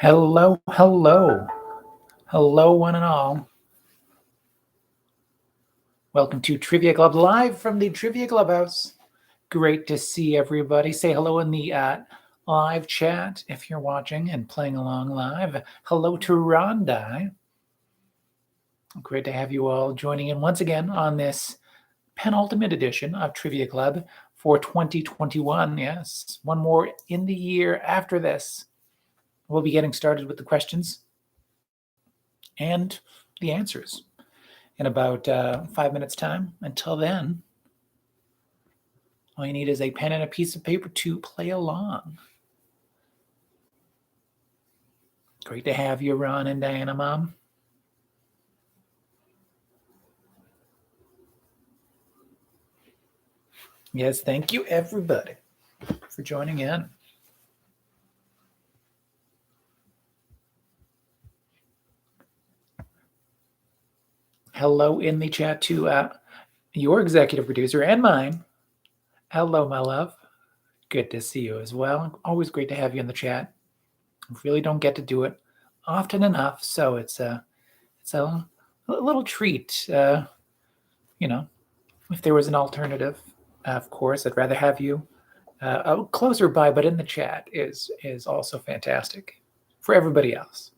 Hello, hello. Hello, one and all. Welcome to Trivia Club live from the Trivia Clubhouse. Great to see everybody. Say hello in the live chat if you're watching and playing along live. Hello to Rondai. Great to have you all joining in once again on this penultimate edition of Trivia Club for 2021. Yes, one more in the year after this. We'll be getting started with the questions and the answers in about 5 minutes time. Until then, all you need is a pen and a piece of paper to play along. Great to have you, Ron and Diana, Mom. Yes, thank you, everybody, for joining in. Hello in the chat to your executive producer and mine. Hello, my love. Good to see you as well. Always great to have you in the chat. Really don't get to do it often enough, so it's a little treat. If there was an alternative, of course, I'd rather have you closer by, but in the chat is also fantastic for everybody else.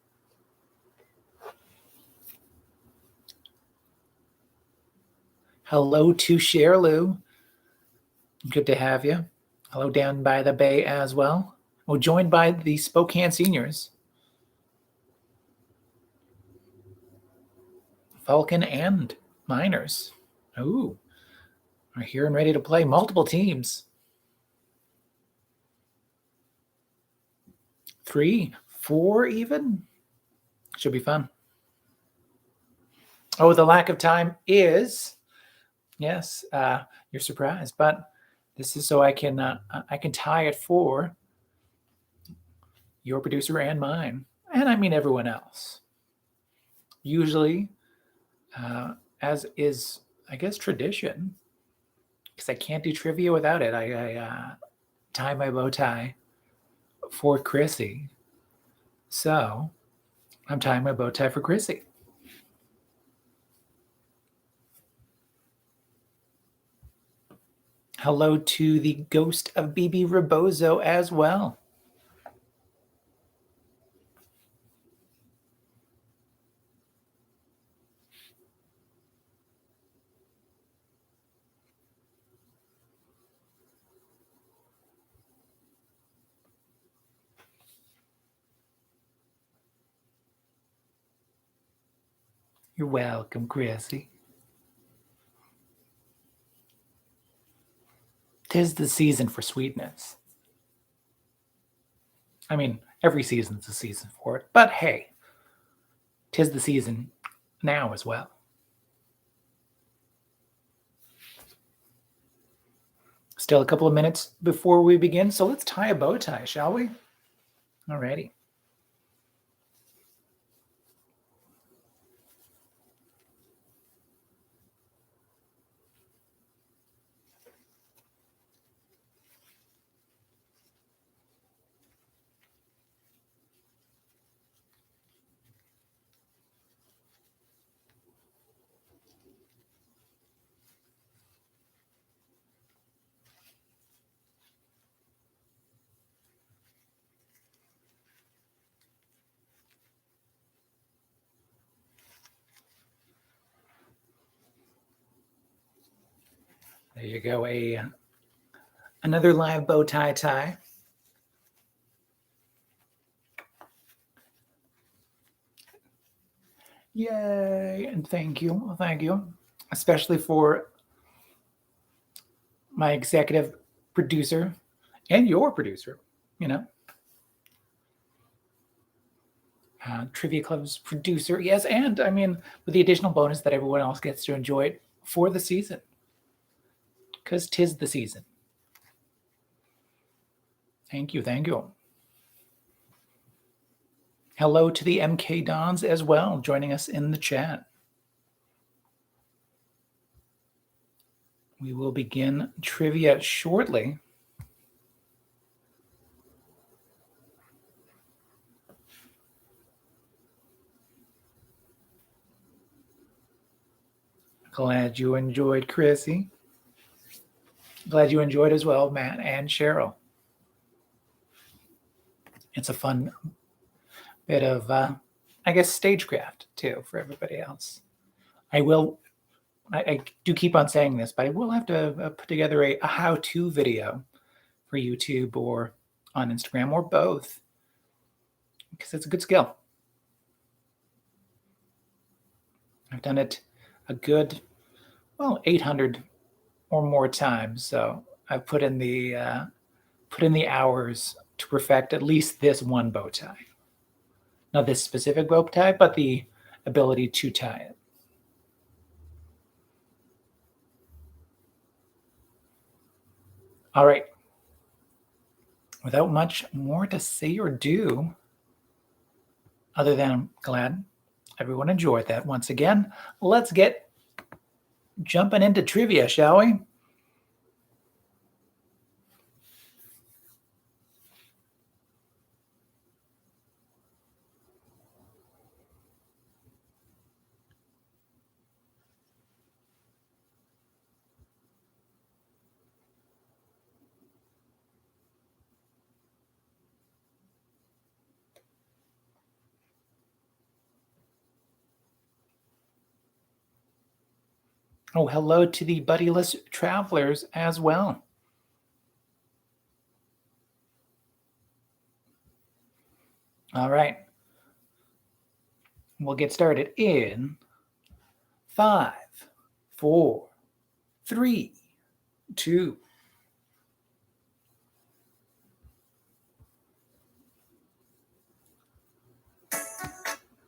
Hello to Sherlou. Good to have you. Hello down by the bay as well. We're joined by the Spokane seniors. Falcon and Miners. Ooh, are here and ready to play. Multiple teams. 3, 4 even. Should be fun. Oh, the lack of time is, yes, you're surprised, but this is so I can tie it for your producer and mine, and I mean everyone else. Usually, as is, I guess, tradition, because I can't do trivia without it, I tie my bow tie for Chrissy. So I'm tying my bow tie for Chrissy. Hello to the ghost of BB Rebozo as well. You're welcome, Chrissy. 'Tis the season for sweetness. I mean, every season's a season for it, but hey, 'tis the season now as well. Still a couple of minutes before we begin, so let's tie a bow tie, shall we? Alrighty. There you go, another live bow tie tie. Yay, and thank you, especially for my executive producer and your producer, Trivia Club's producer, yes, and I mean, with the additional bonus that everyone else gets to enjoy it for the season, because 'tis the season. Thank you. Hello to the MK Dons as well, joining us in the chat. We will begin trivia shortly. Glad you enjoyed, Chrissy. Glad you enjoyed as well, Matt and Cheryl. It's a fun bit of, I guess, stagecraft, too, for everybody else. I do keep on saying this, but I will have to put together a how-to video for YouTube or on Instagram or both, because it's a good skill. I've done it a good, 800 or more times, so I've put in the hours to perfect at least this one bow tie. Not this specific bow tie, but the ability to tie it. All right. Without much more to say or do, other than I'm glad everyone enjoyed that once again, let's get jumping into trivia, shall we? Oh, hello to the buddyless travelers as well. All right. We'll get started in 5, 4, 3, 2.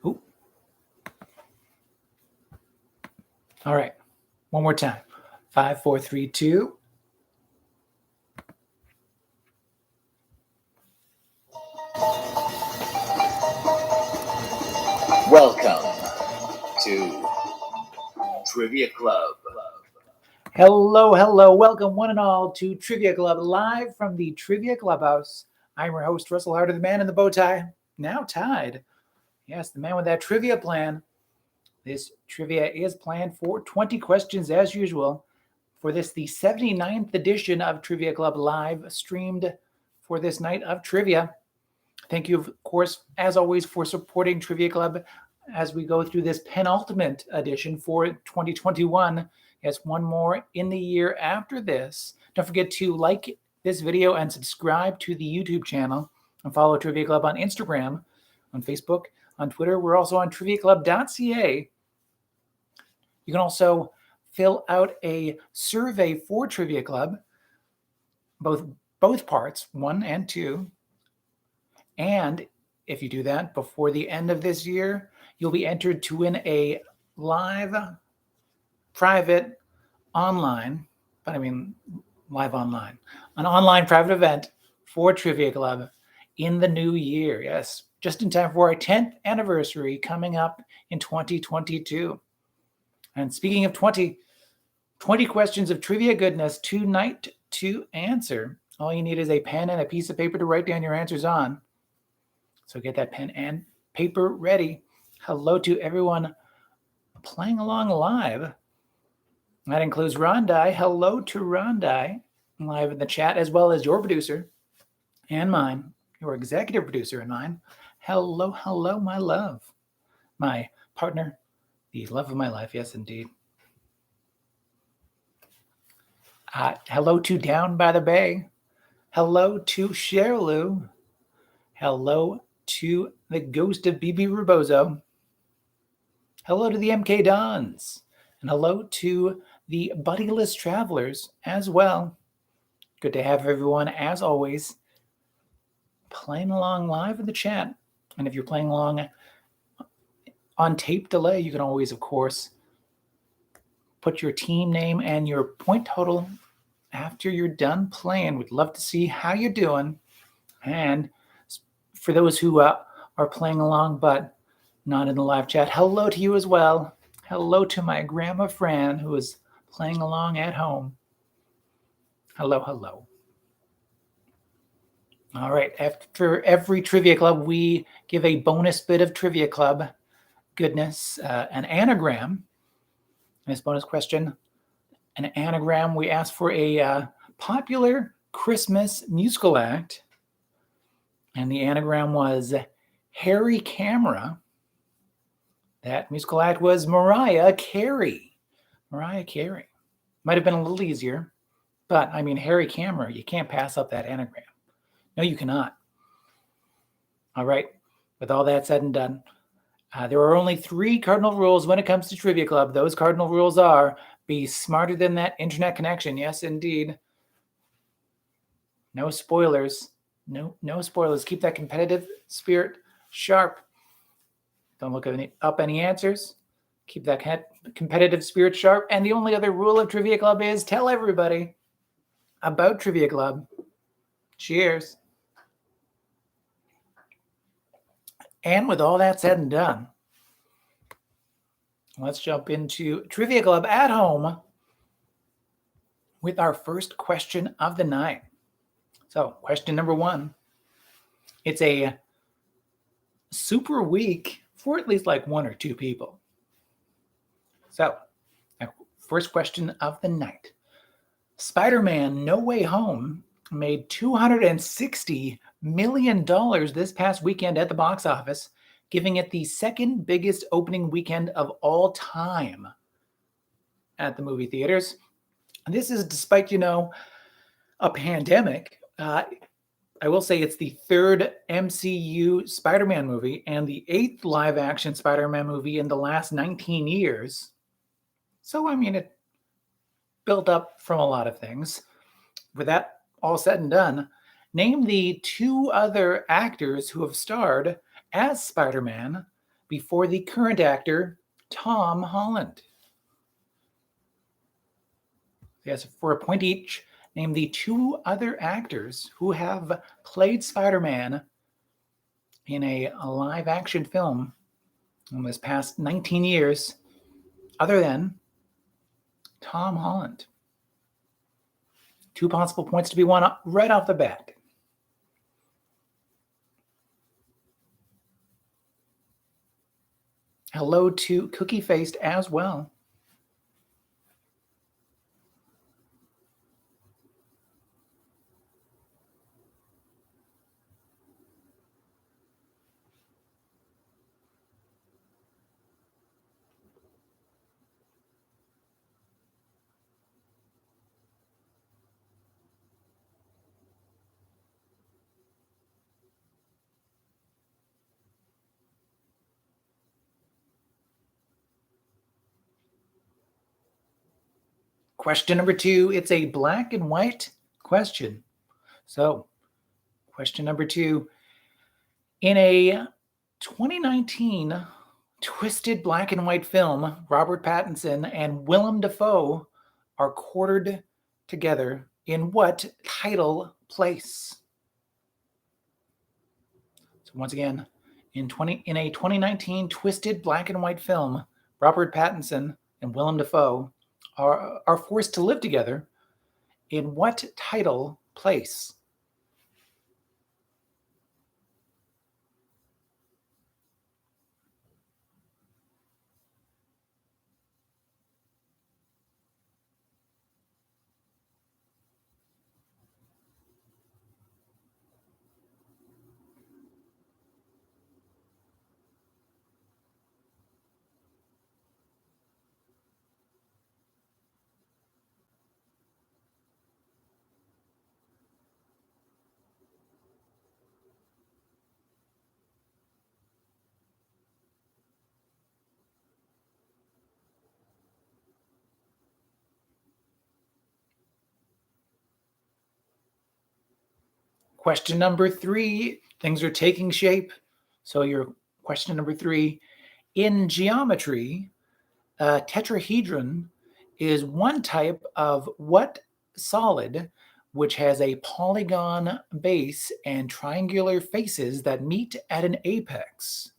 Ooh. All right. One more time. 5, 4, 3, 2. Welcome to Trivia Club. Hello, hello. Welcome one and all to Trivia Club, live from the Trivia Clubhouse. I'm your host, Russel Harder, the man in the bow tie, now tied. Yes, the man with that trivia plan. This trivia is planned for 20 questions as usual. For this, the 79th edition of Trivia Club live streamed for this night of trivia. Thank you, of course, as always, for supporting Trivia Club as we go through this penultimate edition for 2021. Yes, one more in the year after this. Don't forget to like this video and subscribe to the YouTube channel and follow Trivia Club on Instagram, on Facebook, on Twitter. We're also on triviaclub.ca. You can also fill out a survey for Trivia Club, both parts, 1 and 2. And if you do that before the end of this year, you'll be entered to win a live, private, online, but I mean live online, an online private event for Trivia Club in the new year. Yes, just in time for our 10th anniversary coming up in 2022. And speaking of 20 questions of trivia goodness tonight to answer. All you need is a pen and a piece of paper to write down your answers on. So get that pen and paper ready. Hello to everyone playing along live. That includes Rondai. Hello to Rondai, live in the chat, as well as your producer and mine, your executive producer and mine. Hello, hello, my love. My partner, the love of my life. Yes, indeed. Hello to Down by the Bay. Hello to Sherlou. Hello to the ghost of BB Rubozo. Hello to the MK Dons. And hello to the buddyless travelers as well. Good to have everyone, as always, playing along live in the chat. And if you're playing along on tape delay, you can always, of course, put your team name and your point total after you're done playing. We'd love to see how you're doing. And for those who are playing along but not in the live chat, hello to you as well. Hello to my grandma Fran, who is playing along at home. Hello, hello. All right, after every Trivia Club, we give a bonus bit of Trivia Club goodness, an anagram. This bonus question, an anagram, we asked for a popular Christmas musical act. And the anagram was Harry Camera. That musical act was Mariah Carey. Mariah Carey. Might have been a little easier, but I mean, Harry Camera, you can't pass up that anagram. No, you cannot. All right, with all that said and done, there are only 3 cardinal rules when it comes to Trivia Club. Those cardinal rules are be smarter than that internet connection. Yes, indeed. No spoilers. No spoilers. Keep that competitive spirit sharp. Don't look up any answers. Keep that competitive spirit sharp. And the only other rule of Trivia Club is tell everybody about Trivia Club. Cheers. And with all that said and done, let's jump into Trivia Club at home with our first question of the night. So, question number 1. It's a super week for at least like 1 or 2 people. So, first question of the night. Spider-Man No Way Home made $260 million this past weekend at the box office, giving it the second biggest opening weekend of all time at the movie theaters. And this is despite, a pandemic. I will say it's the 3rd MCU Spider-Man movie and the 8th live-action Spider-Man movie in the last 19 years. So, I mean, it built up from a lot of things. With that all said and done, name the 2 other actors who have starred as Spider-Man before the current actor, Tom Holland. Yes, for a point each, name the 2 other actors who have played Spider-Man in a live-action film in this past 19 years, other than Tom Holland. 2 possible points to be won right off the bat. Hello to Cookie Faced as well. Question number 2, it's a black and white question. So, question number 2, in a 2019 twisted black and white film, Robert Pattinson and Willem Dafoe are quartered together in what title place? So once again, in a 2019 twisted black and white film, Robert Pattinson and Willem Dafoe are forced to live together in what title place? Question number 3, things are taking shape. So your question number 3, in geometry, a tetrahedron is one type of what solid which has a polygon base and triangular faces that meet at an apex?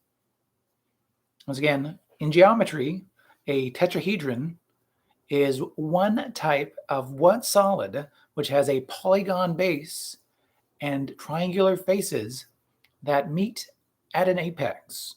Once again, in geometry, a tetrahedron is one type of what solid which has a polygon base and triangular faces that meet at an apex?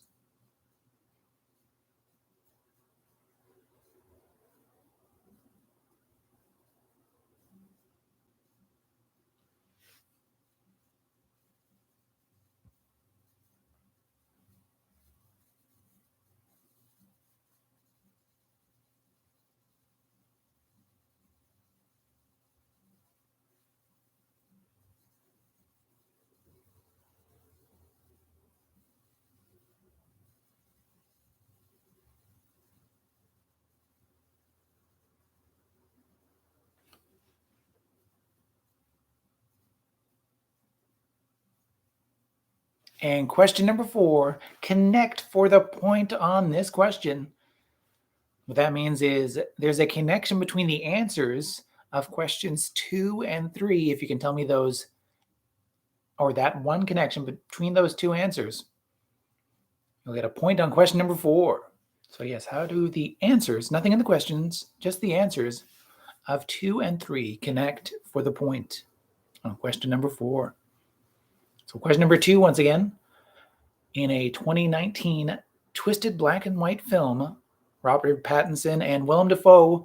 And question number 4, connect for the point on this question. What that means is there's a connection between the answers of questions 2 and 3. If you can tell me those, or that one connection between those two answers, you'll get a point on question number 4. So yes, how do the answers, nothing in the questions, just the answers of 2 and 3 connect for the point on question number 4? So question number 2, once again, in a 2019 twisted black and white film, Robert Pattinson and Willem Dafoe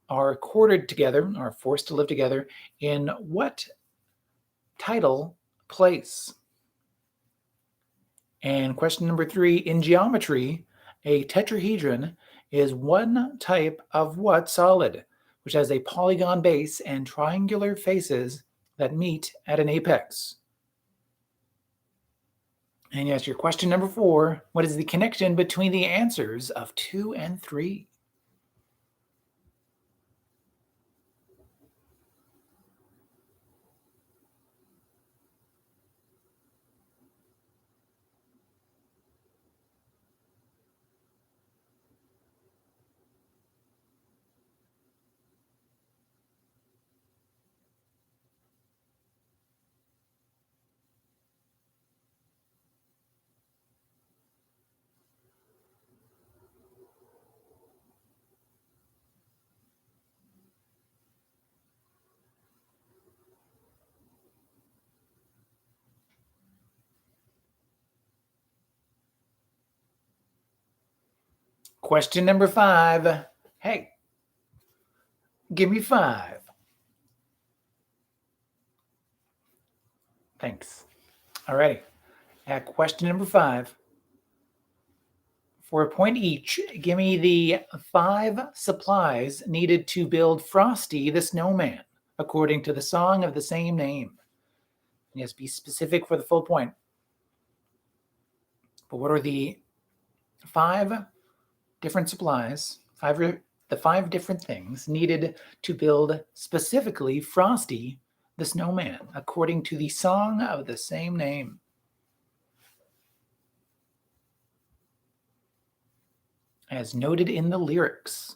are quartered together, are forced to live together in what title place? And question number 3, in geometry, a tetrahedron is one type of what solid, which has a polygon base and triangular faces that meet at an apex? And yes, your question number 4, what is the connection between the answers of 2 and 3? Question number 5. Hey, give me 5. Thanks. All righty. At question number 5, for a point each, give me the 5 supplies needed to build Frosty the Snowman, according to the song of the same name. Yes, be specific for the full point. But what are the 5 different supplies, the 5 different things needed to build specifically Frosty the Snowman, according to the song of the same name? As noted in the lyrics.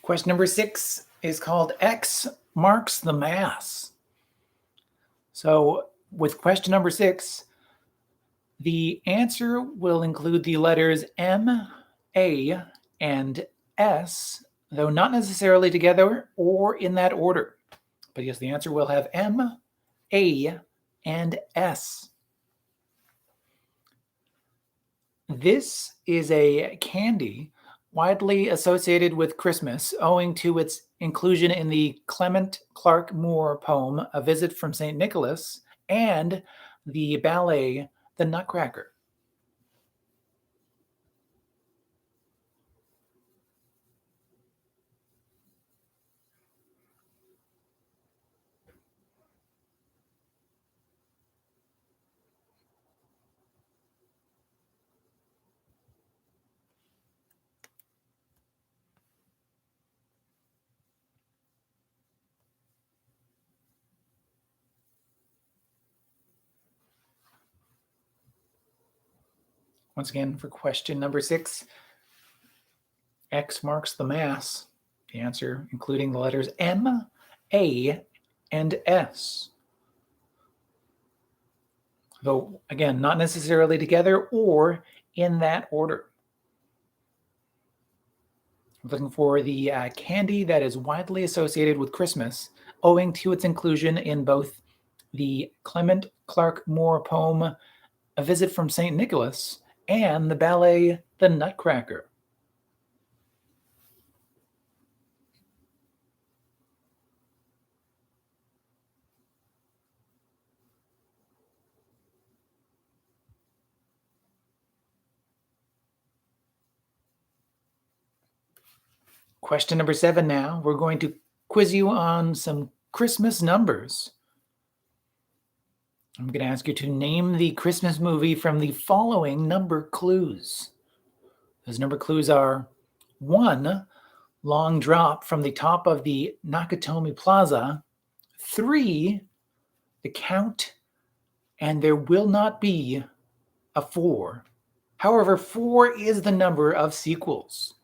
Question number 6 is called X marks the mass. So with question number 6, the answer will include the letters M, A, and S, though not necessarily together or in that order. But yes, the answer will have M, A, and S. This is a candy widely associated with Christmas, owing to its inclusion in the Clement Clark Moore poem, A Visit from St. Nicholas, and the ballet, The Nutcracker. Once again, for question number 6, X marks the mass. The answer, including the letters M, A, and S. Though, again, not necessarily together or in that order. We're looking for the candy that is widely associated with Christmas, owing to its inclusion in both the Clement Clark Moore poem, A Visit from St. Nicholas, and the ballet, The Nutcracker. Question number 7 now. We're going to quiz you on some Christmas numbers. I'm going to ask you to name the Christmas movie from the following number clues. Those number clues are 1, long drop from the top of the Nakatomi Plaza. 3, the count, and there will not be a 4. However, 4 is the number of sequels.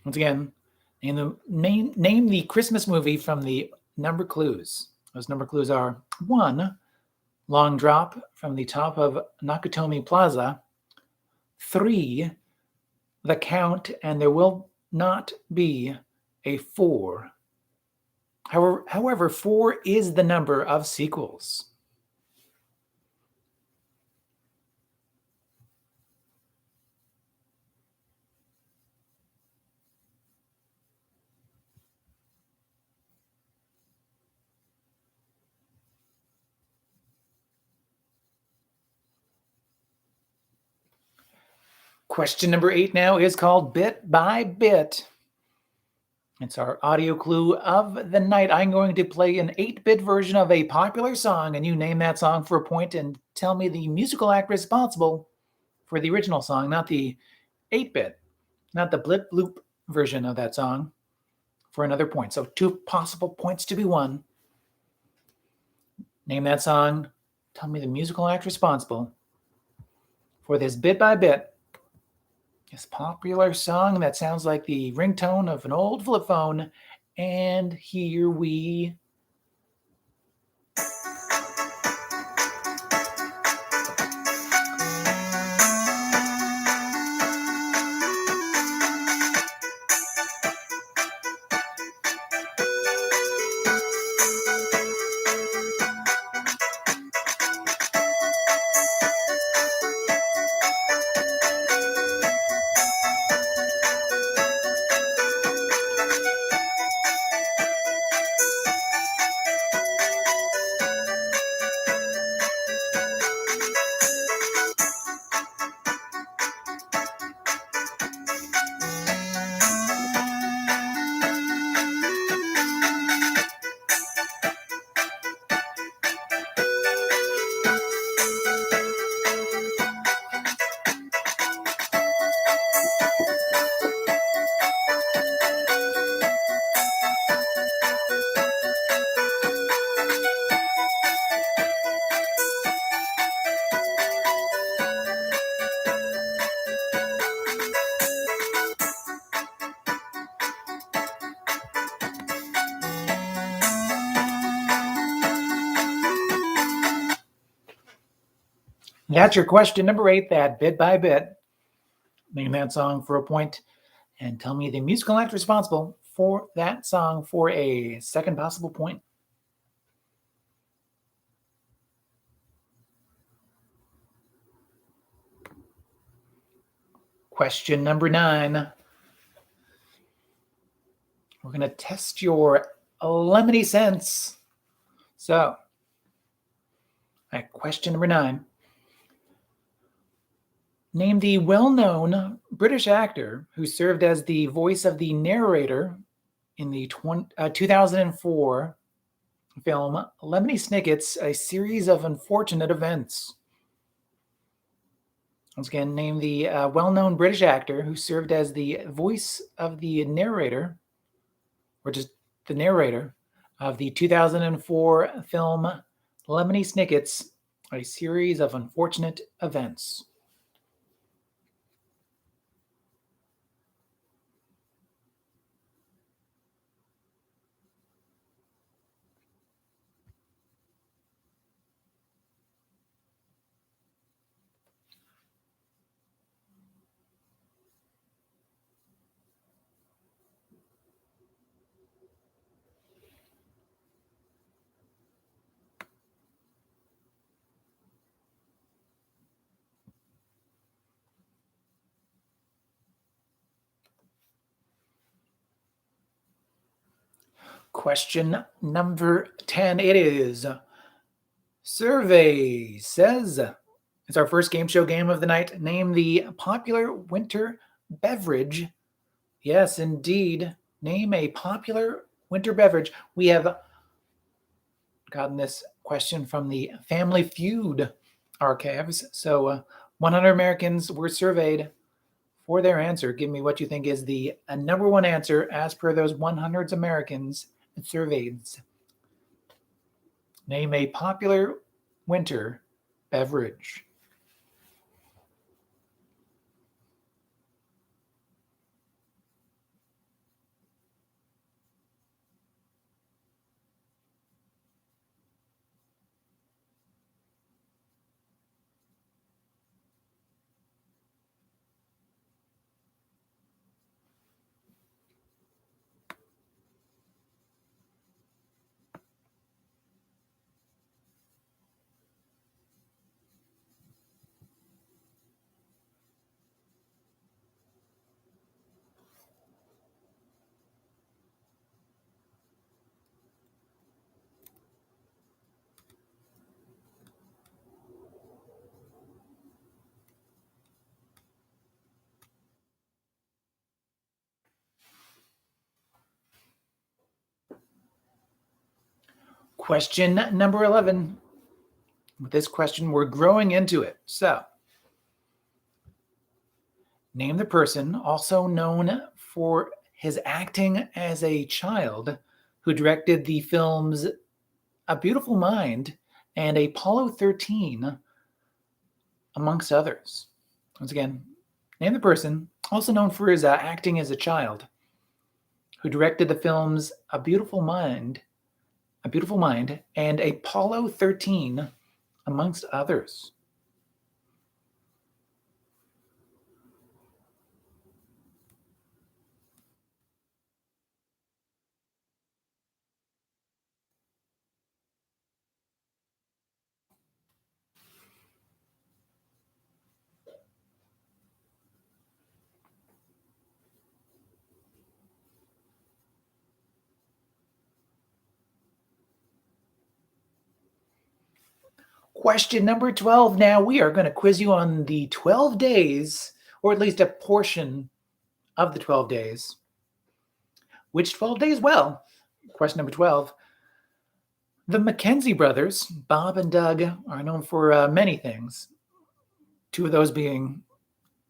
Once again, name the Christmas movie from the number clues. Those number clues are 1, long drop from the top of Nakatomi Plaza. 3, the count, and there will not be a 4. However, 4 is the number of sequels. Question number 8 now is called Bit by Bit. It's our audio clue of the night. I'm going to play an 8-bit version of a popular song, and you name that song for a point and tell me the musical act responsible for the original song, not the 8-bit, not the blip bloop version of that song, for another point. So 2 possible points to be won. Name that song. Tell me the musical act responsible for this Bit by Bit. This popular song that sounds like the ringtone of an old flip phone. And here we That's your question number 8, that Bit by Bit. Name that song for a point and tell me the musical act responsible for that song for a second possible point. Question number 9. We're going to test your lemony sense. So, question number 9. Name the well-known British actor who served as the voice of the narrator in the 2004 film Lemony Snicket's A Series of Unfortunate Events. Once again, name the well-known British actor who served as the voice of the narrator, or just the narrator, of the 2004 film Lemony Snicket's A series of unfortunate events. Question number 10. It is Survey Says. It's our first game show game of the night. Name the popular winter beverage. Yes, indeed. Name a popular winter beverage. We have gotten this question from the Family Feud archives. So 100 Americans were surveyed for their answer. Give me what you think is the number one answer as per those 100 Americans surveyed. Name a popular winter beverage. Question number 11. With this question, we're growing into it. So, name the person also known for his acting as a child who directed the films A Beautiful Mind and Apollo 13, amongst others. Once again, name the person also known for his acting as a child who directed the films A Beautiful Mind, and Apollo 13, amongst others. Question number 12. Now we are going to quiz you on the 12 days, or at least a portion of the 12 days. Which 12 days? Well, question number 12. The Mackenzie brothers, Bob and Doug, are known for many things. Two of those being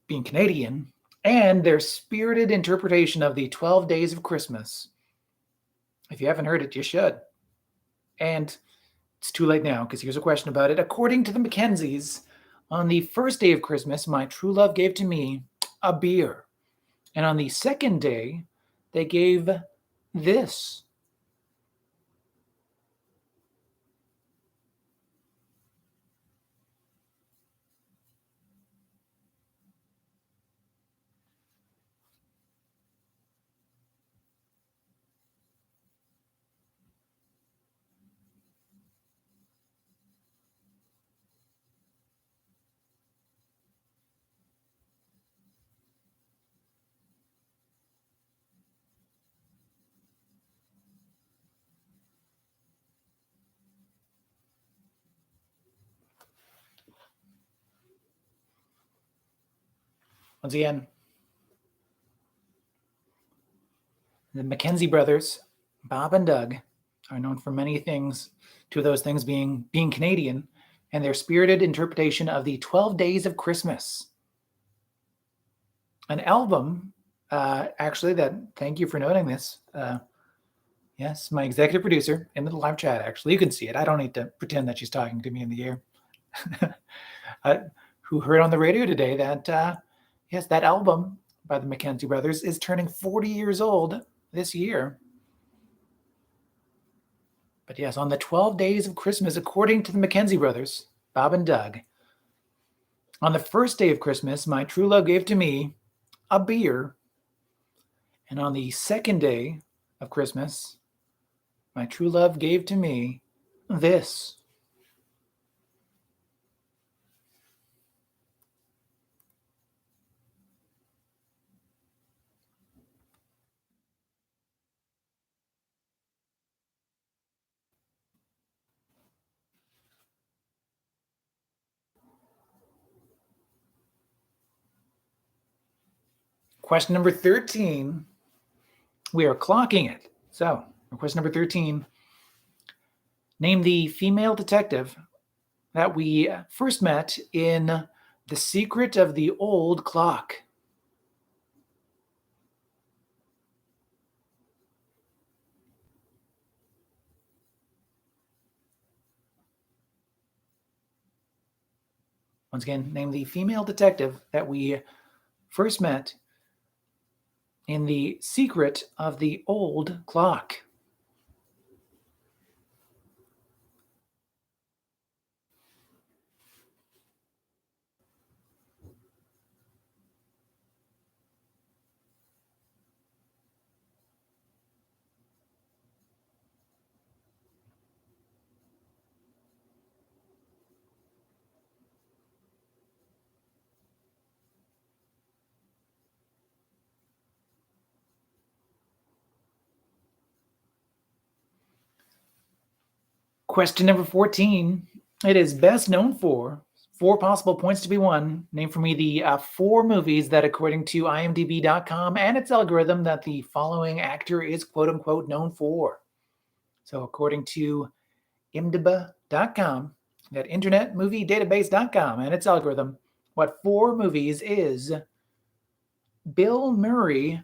Canadian, and their spirited interpretation of the 12 days of Christmas. If you haven't heard it, you should. And it's too late now, because here's a question about it. According to the Mackenzies, on the first day of Christmas, my true love gave to me a beer. And on the second day, they gave this. Once again, the Mackenzie brothers, Bob and Doug, are known for many things, two of those things being Canadian, and their spirited interpretation of the 12 Days of Christmas. An album, actually, that, thank you for noting this. Yes, my executive producer in the live chat, actually. You can see it. I don't need to pretend that she's talking to me in the air. who heard on the radio today that, yes, that album by the Mackenzie brothers is turning 40 years old this year. But yes, on the 12 days of Christmas, according to the Mackenzie brothers, Bob and Doug, on the first day of Christmas, my true love gave to me a beer. And on the second day of Christmas, my true love gave to me this. Question number 13. We are clocking it. So, question number 13. Name the female detective that we first met in The Secret of the Old Clock. Once again, name the female detective that we first met in The Secret of the Old Clock. Question number 14. It is best known for 4 possible points to be won. Name for me the 4 movies that, according to IMDb.com and its algorithm, that the following actor is quote-unquote known for. So according to IMDb.com, that Internet Movie Database.com and its algorithm, what 4 movies is Bill Murray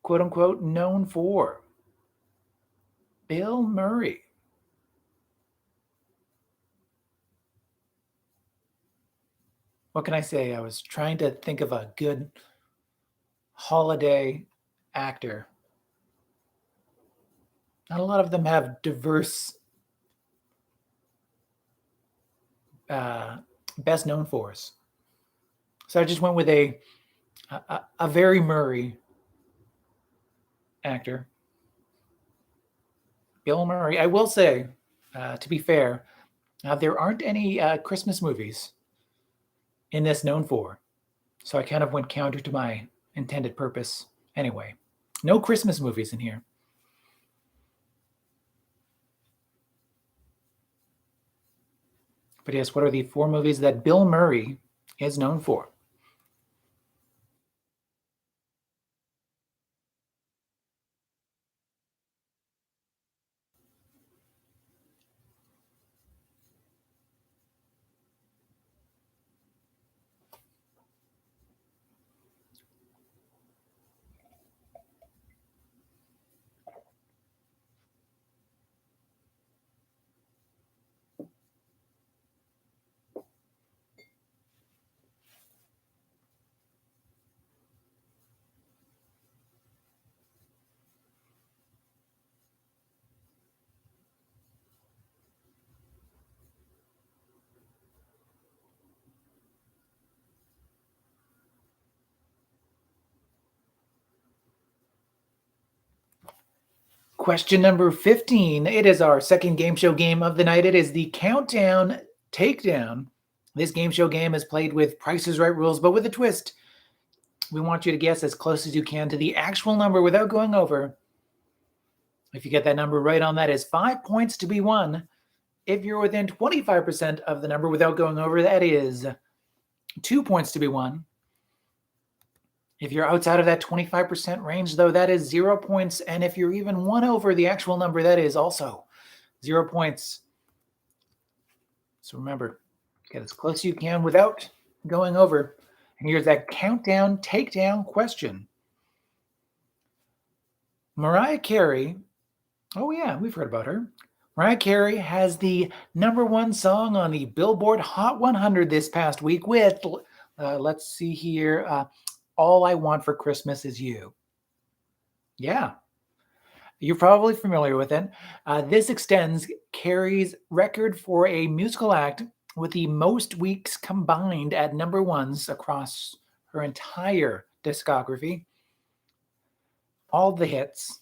quote-unquote known for? Bill Murray. What can I say? I was trying to think of a good holiday actor. Not a lot of them have diverse best known fors. So I just went with a very Murray actor. Bill Murray. I will say, to be fair, there aren't any Christmas movies in this known for. So I kind of went counter to my intended purpose anyway. No Christmas movies in here. But yes, what are the 4 movies that Bill Murray is known for? Question number 15. It is our second game show game of the night. It is the Countdown Takedown. This game show game is played with Price is Right rules, but with a twist. We want you to guess as close as you can to the actual number without going over. If you get that number right on, that is 5 points to be won. If you're within 25% of the number without going over, that is 2 points to be won. If you're outside of that 25% range, though, that is 0 points. And if you're even 1 over the actual number, that is also 0 points. So remember, get as close as you can without going over. And here's that Countdown Takedown question. Mariah Carey, oh yeah, we've heard about her, Mariah Carey has the #1 song on the Billboard Hot 100 this past week with, let's see here, All I Want for Christmas Is You. Yeah, you're probably familiar with it. This extends Carey's record for a musical act with the most weeks combined at #1s across her entire discography. All the hits,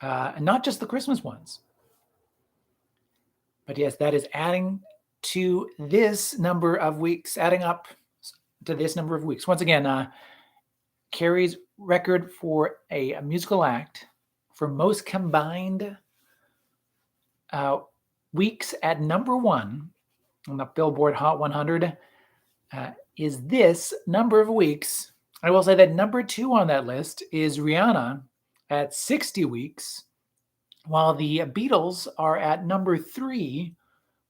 and not just the Christmas ones. But yes, that is adding to this number of weeks, adding up to this number of weeks. Once again, Carey's record for a musical act for most combined weeks at #1 on the Billboard Hot 100 is this number of weeks. I will say that #2 on that list is Rihanna at 60 weeks, while the Beatles are at #3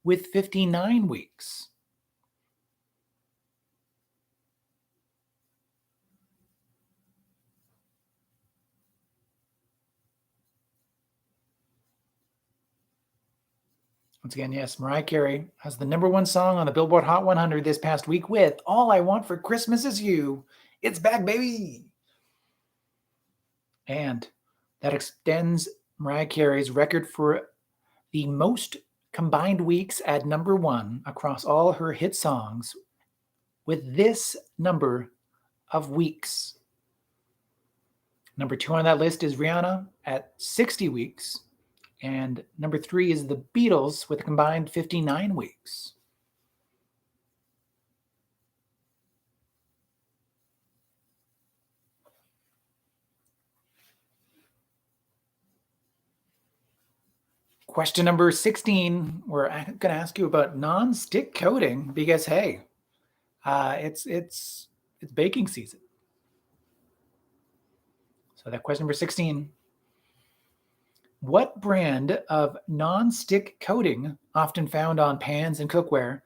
with 59 weeks. Once again, yes, Mariah Carey has the #1 song on the Billboard Hot 100 this past week with All I Want for Christmas Is You. It's back, baby. And that extends Mariah Carey's record for the most combined weeks at #1 across all her hit songs with this number of weeks. #2 on that list is Rihanna at 60 weeks. And #3 is the Beatles with a combined 59 weeks. Question number 16. We're going to ask you about non-stick coating because, hey, it's baking season. So that question number 16. What brand of non-stick coating, often found on pans and cookware,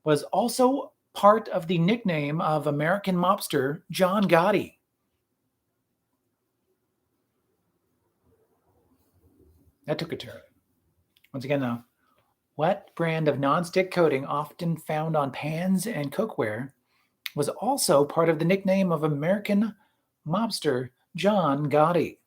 was also part of the nickname of American mobster John Gotti? That took a turn. Once again, though, what brand of non-stick coating, often found on pans and cookware, was also part of the nickname of American mobster John Gotti?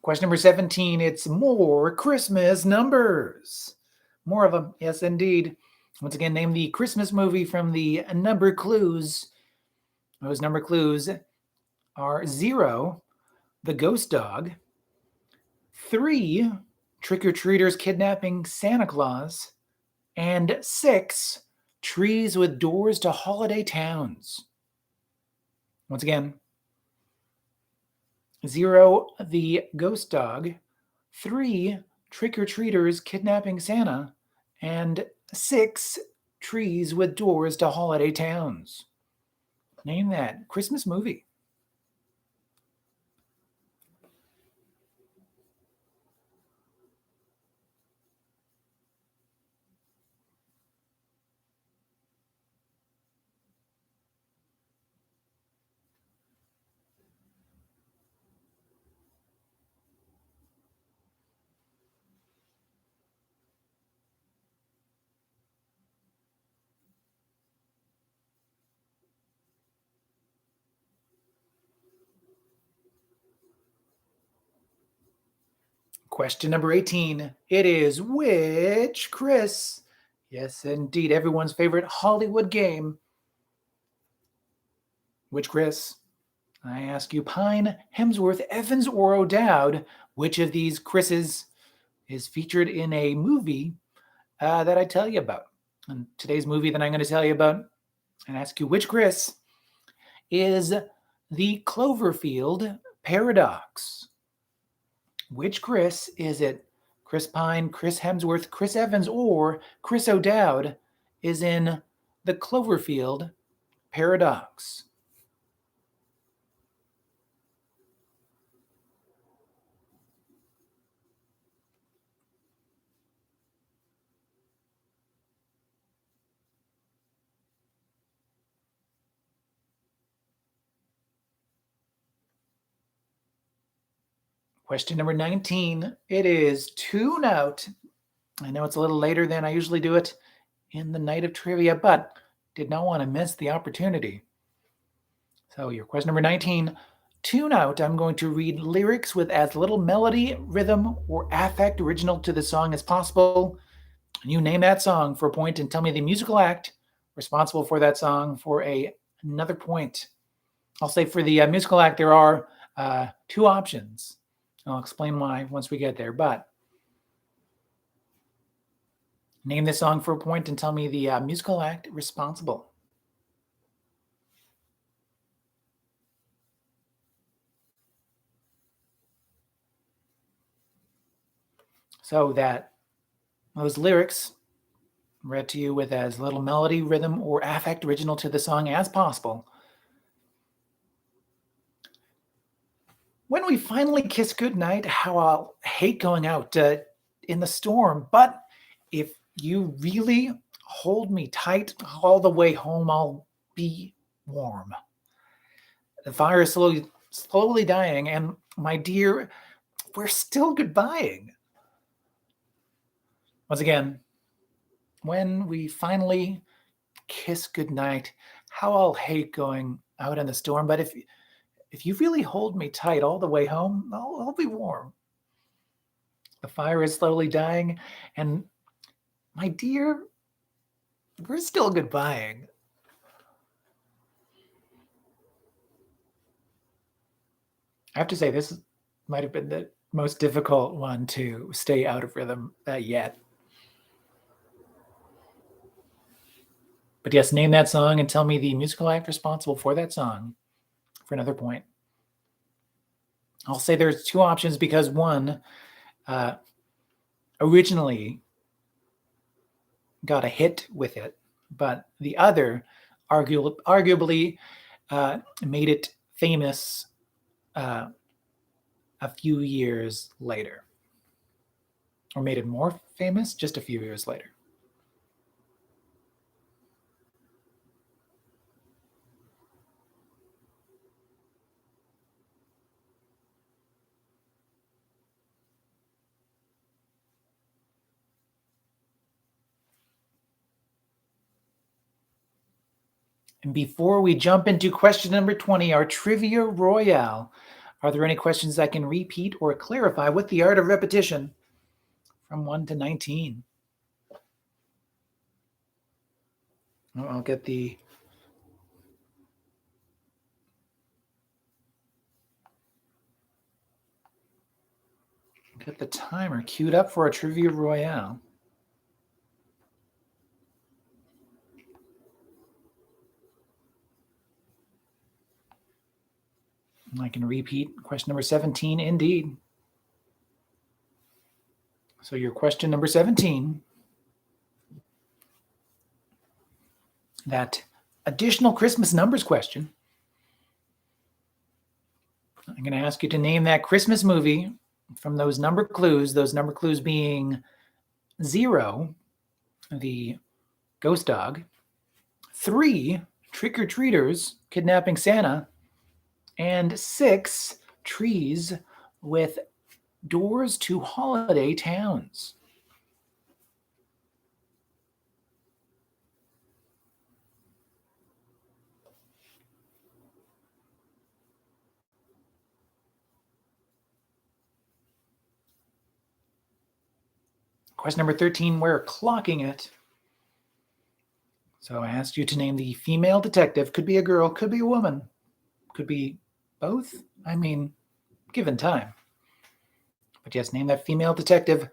Question number 17, it's more Christmas numbers. More of them, yes, indeed. Once again, name the Christmas movie from the number clues. Those number clues are 0, the ghost dog, 3, trick-or-treaters kidnapping Santa Claus, and 6, trees with doors to holiday towns. Once again, 0, the ghost dog, 3, trick-or-treaters kidnapping Santa, and 6, trees with doors to holiday towns. Name that Christmas movie. Question number 18. It is which Chris? Yes, indeed, everyone's favorite Hollywood game. Which Chris? I ask you, Pine, Hemsworth, Evans, or O'Dowd, which of these Chris's is featured in a movie that I tell you about? And today's movie that I'm going to tell you about and ask you which Chris is the Cloverfield Paradox. Which Chris is it? Chris Pine, Chris Hemsworth, Chris Evans, or Chris O'Dowd is in the Cloverfield Paradox? Question number 19. It is Tune Out. I know it's a little later than I usually do it in the night of trivia, but did not want to miss the opportunity. So your question number 19. Tune Out. I'm going to read lyrics with as little melody, rhythm, or affect original to the song as possible. You name that song for a point and tell me the musical act responsible for that song for another point. I'll say for the musical act, there are two options. I'll explain why once we get there, but name the song for a point and tell me the musical act responsible. So that those lyrics read to you with as little melody, rhythm, or affect original to the song as possible. When we finally kiss goodnight, how I'll hate going out in the storm. But if you really hold me tight all the way home, I'll be warm. The fire is slowly dying, and my dear, we're still goodbying. Once again, when we finally kiss goodnight, how I'll hate going out in the storm. But if you really hold me tight all the way home, I'll be warm. The fire is slowly dying, and my dear, we're still goodbying. I have to say, this might have been the most difficult one to stay out of rhythm yet. But yes, name that song and tell me the musical act responsible for that song for another point. I'll say there's two options because one originally got a hit with it, but the other arguably made it famous a few years later. Or made it more famous just a few years later. And before we jump into question number 20, our Trivia Royale, are there any questions that can repeat or clarify with the art of repetition from 1 to 19? I'll get the timer queued up for our Trivia Royale. I can repeat question number 17 indeed. So your question number 17, that additional Christmas numbers question. I'm going to ask you to name that Christmas movie from those number clues being 0, the ghost dog, 3, trick-or-treaters kidnapping Santa, and 6, trees with doors to holiday towns. Question number 13, we're clocking it. So I asked you to name the female detective. Could be a girl, could be a woman, could be both. I mean, given time. But yes, name that female detective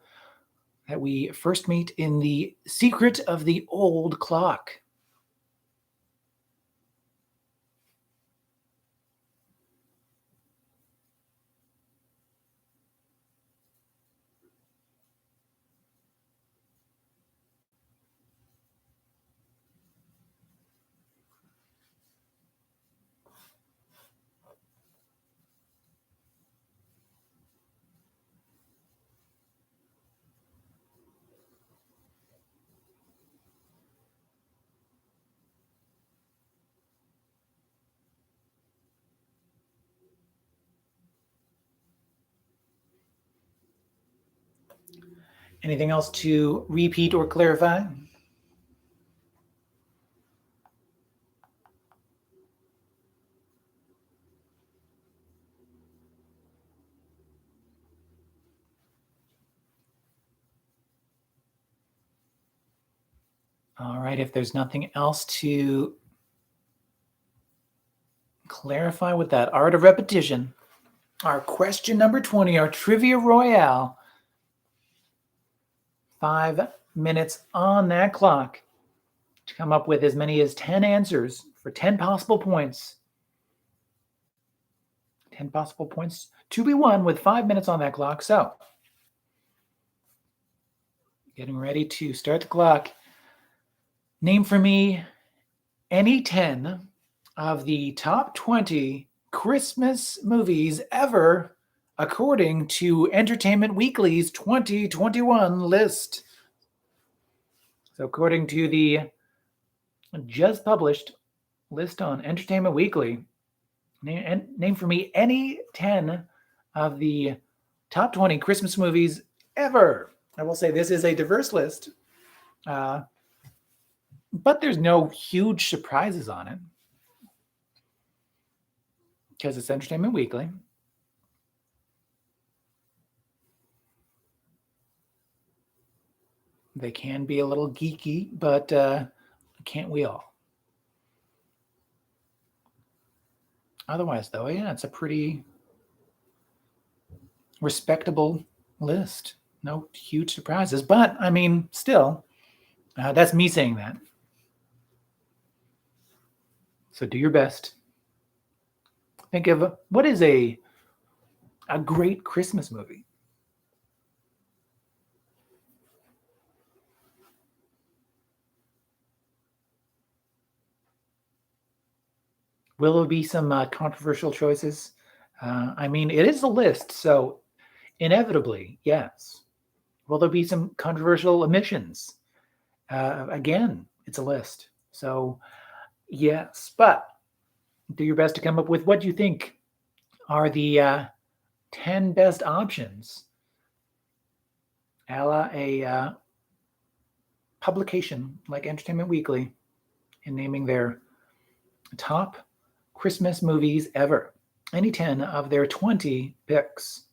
that we first meet in The Secret of the Old Clock. Anything else to repeat or clarify? All right, if there's nothing else to clarify with that art of repetition, our question number 20, our Trivia Royale. 5 minutes on that clock to come up with as many as 10 answers for 10 possible points. 10 possible points to be won with 5 minutes on that clock. So, getting ready to start the clock. Name for me any 10 of the top 20 Christmas movies ever according to Entertainment Weekly's 2021 list. So according to the just published list on Entertainment Weekly, name for me any 10 of the top 20 Christmas movies ever. I will say this is a diverse list, but there's no huge surprises on it because it's Entertainment Weekly. They can be a little geeky, but can't we all? Otherwise, though, yeah, it's a pretty respectable list. No huge surprises, but I mean, still, that's me saying that. So do your best. Think of what is a great Christmas movie. Will there be some controversial choices? I mean, it is a list, so inevitably, yes. Will there be some controversial omissions? Again, it's a list. So, yes, but do your best to come up with what you think are the 10 best options a la a publication like Entertainment Weekly in naming their top Christmas movies ever. Any 10 of their 20 picks.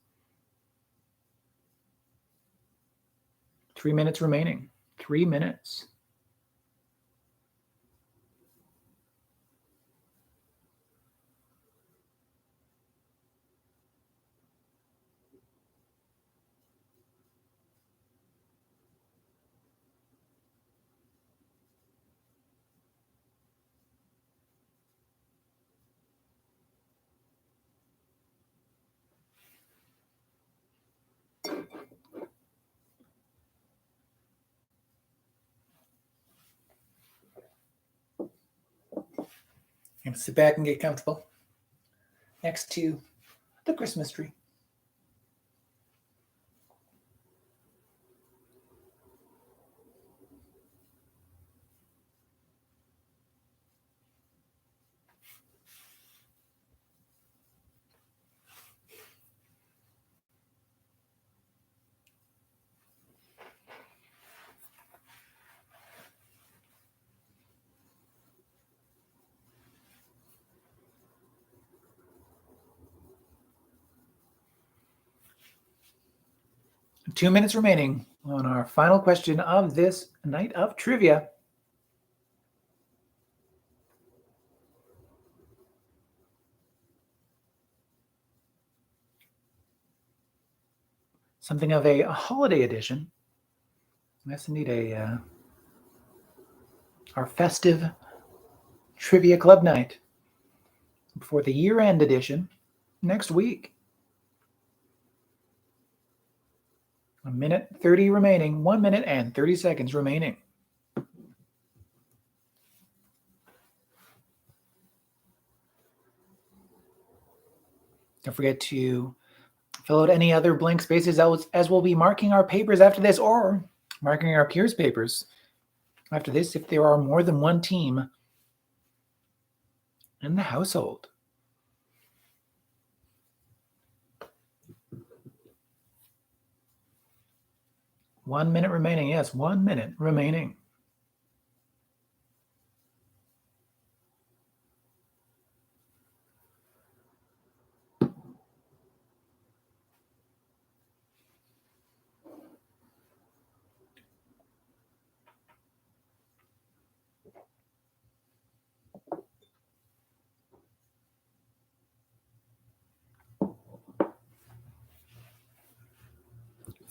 3 minutes remaining. 3 minutes. And sit back and get comfortable next to the Christmas tree. Two minutes remaining on our final question of this night of trivia. Something of a holiday edition. Yes, indeed, our festive trivia club night before the year-end edition next week. 1 minute 30 remaining. 1 minute and 30 seconds remaining. Don't forget to fill out any other blank spaces as we'll be marking our papers after this, or marking our peers' papers after this if there are more than one team in the household. 1 minute remaining. Yes, 1 minute remaining.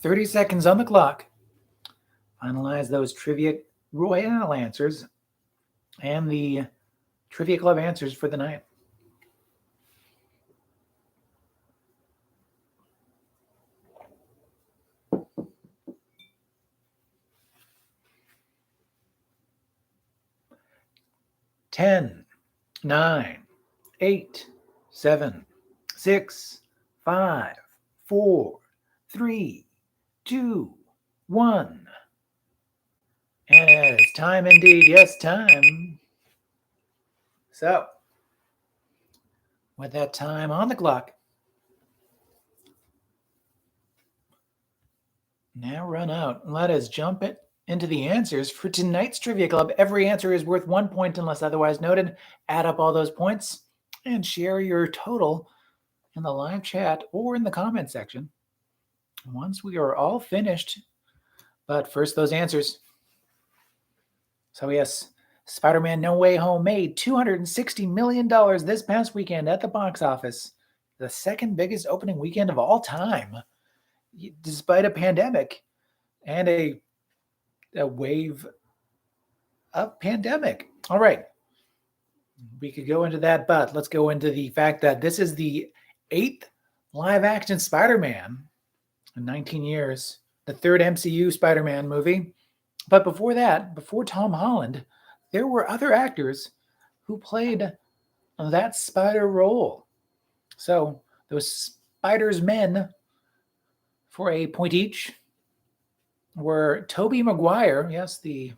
"30 seconds on the clock. Finalize those Trivia Royale answers and the Trivia Club answers for the night." Ten, 9, 8, 7, 6, 5, 4, 3, 2, 1. And it is time indeed. Yes, time. So, with that time on the clock, now run out. Let us jump into the answers for tonight's Trivia Club. Every answer is worth 1 point unless otherwise noted. Add up all those points and share your total in the live chat or in the comment section once we are all finished. But first, those answers. So yes, Spider-Man No Way Home made $260 million this past weekend at the box office, the second biggest opening weekend of all time, despite a pandemic and a wave of pandemic. All right, we could go into that, but let's go into the fact that this is the 8th live-action Spider-Man in 19 years, the 3rd MCU Spider-Man movie. But before that, before Tom Holland, there were other actors who played that spider role. So those Spider's men, for a point each, were Tobey Maguire, yes, the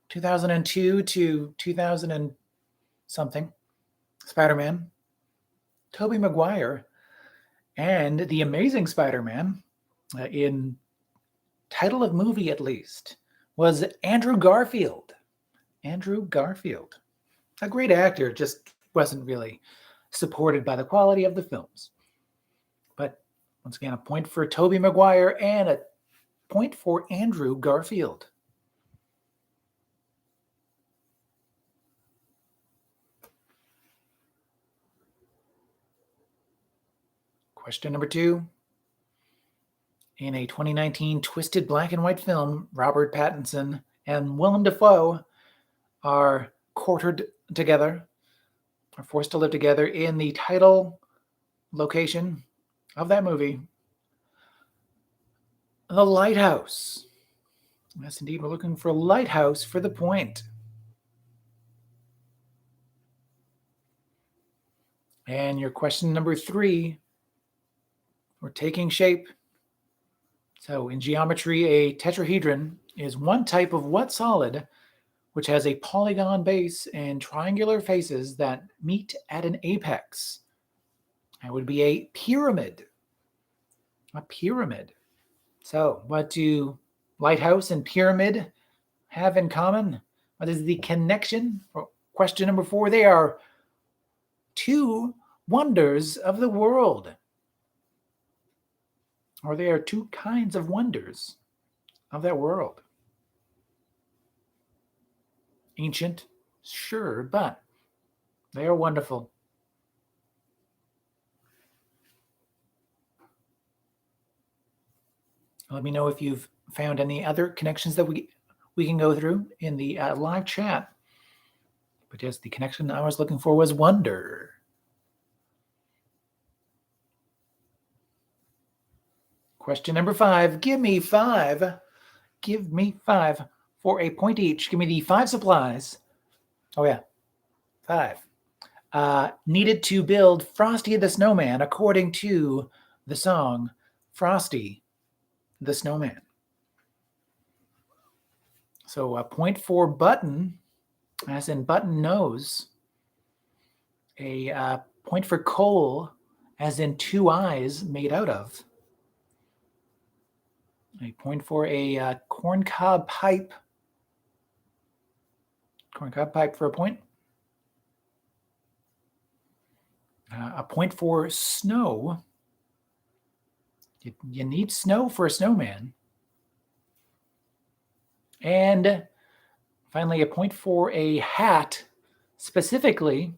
2002 to 2000 and something Spider-Man, Tobey Maguire, and the Amazing Spider-Man, in title of movie at least, was Andrew Garfield. Andrew Garfield. A great actor, just wasn't really supported by the quality of the films. But once again, a point for Tobey Maguire and a point for Andrew Garfield. Question number 2. In a 2019 twisted black and white film, Robert Pattinson and Willem Dafoe are quartered together, are forced to live together in the title location of that movie, the lighthouse. Yes, indeed, we're looking for lighthouse for the point. And your question number 3, we're taking shape. So in geometry, a tetrahedron is one type of what solid which has a polygon base and triangular faces that meet at an apex? That would be a pyramid. A pyramid. So what do lighthouse and pyramid have in common? What is the connection? For question number 4, they are 2 wonders of the world. Or they are 2 kinds of wonders of that world. Ancient, sure, but they are wonderful. Let me know if you've found any other connections that we can go through in the live chat. But yes, the connection I was looking for was wonder. Question number 5. Give me 5. Give me 5 for a point each. Give me the 5 supplies. Oh yeah, 5. Needed to build Frosty the Snowman according to the song Frosty the Snowman. So a point for button, as in button nose. A point for coal, as in 2 eyes made out of. A point for a corncob pipe. Corncob pipe for a point. A point for snow. You need snow for a snowman. And finally, a point for a hat, specifically,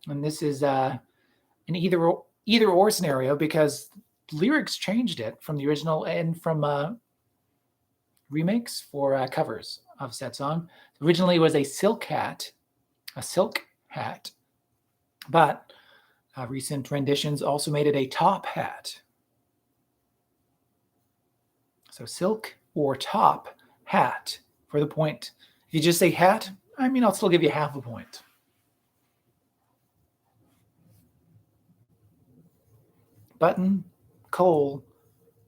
and this is an either or scenario because lyrics changed it from the original and from remakes for covers of said song. Originally, it was a silk hat, but recent renditions also made it a top hat. So silk or top hat for the point. If you just say hat, I mean, I'll still give you half a point. Button, coal,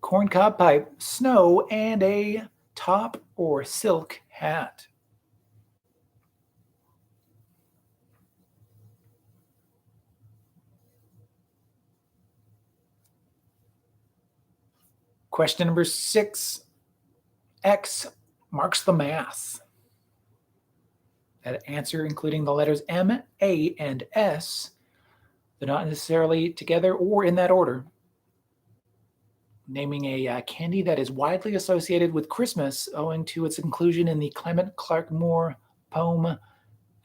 corncob pipe, snow, and a top or silk hat. Question number 6. X marks the mass. That answer, including the letters M, A, and S, they're not necessarily together or in that order. Naming a candy that is widely associated with Christmas owing to its inclusion in the Clement Clarke Moore poem A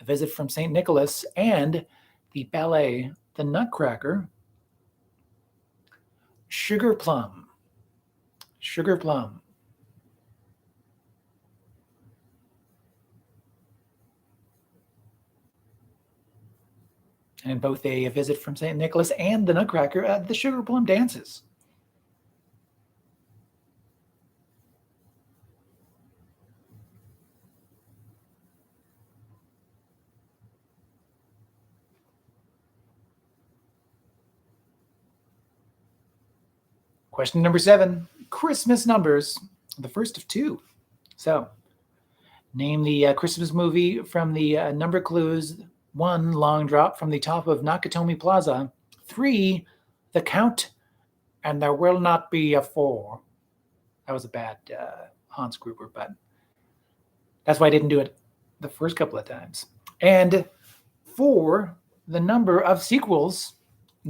Visit from St. Nicholas and the ballet The Nutcracker. Sugar plum. Sugar plum. And both A Visit from St. Nicholas and The Nutcracker, the sugar plum dances. Question number 7, Christmas numbers, the first of 2. So, name the Christmas movie from the number clues. 1, Long Drop from the top of Nakatomi Plaza. 3, The Count, and There Will Not Be a 4. That was a bad Hans Gruber, but that's why I didn't do it the first couple of times. And 4, the number of sequels,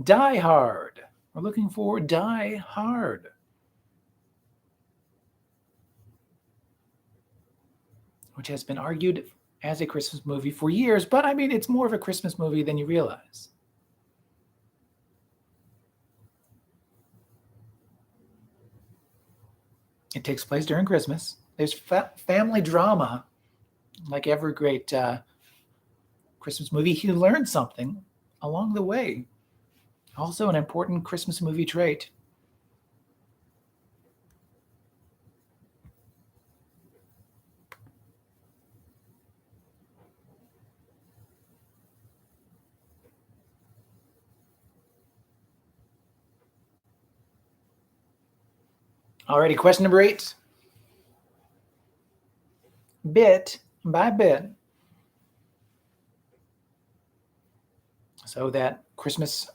Die Hard. We're looking for Die Hard. Which has been argued as a Christmas movie for years, but I mean, it's more of a Christmas movie than you realize. It takes place during Christmas. There's family drama, like every great Christmas movie. You learn something along the way. Also an important Christmas movie trait. Alrighty, question number 8. Bit by bit. So that Christmas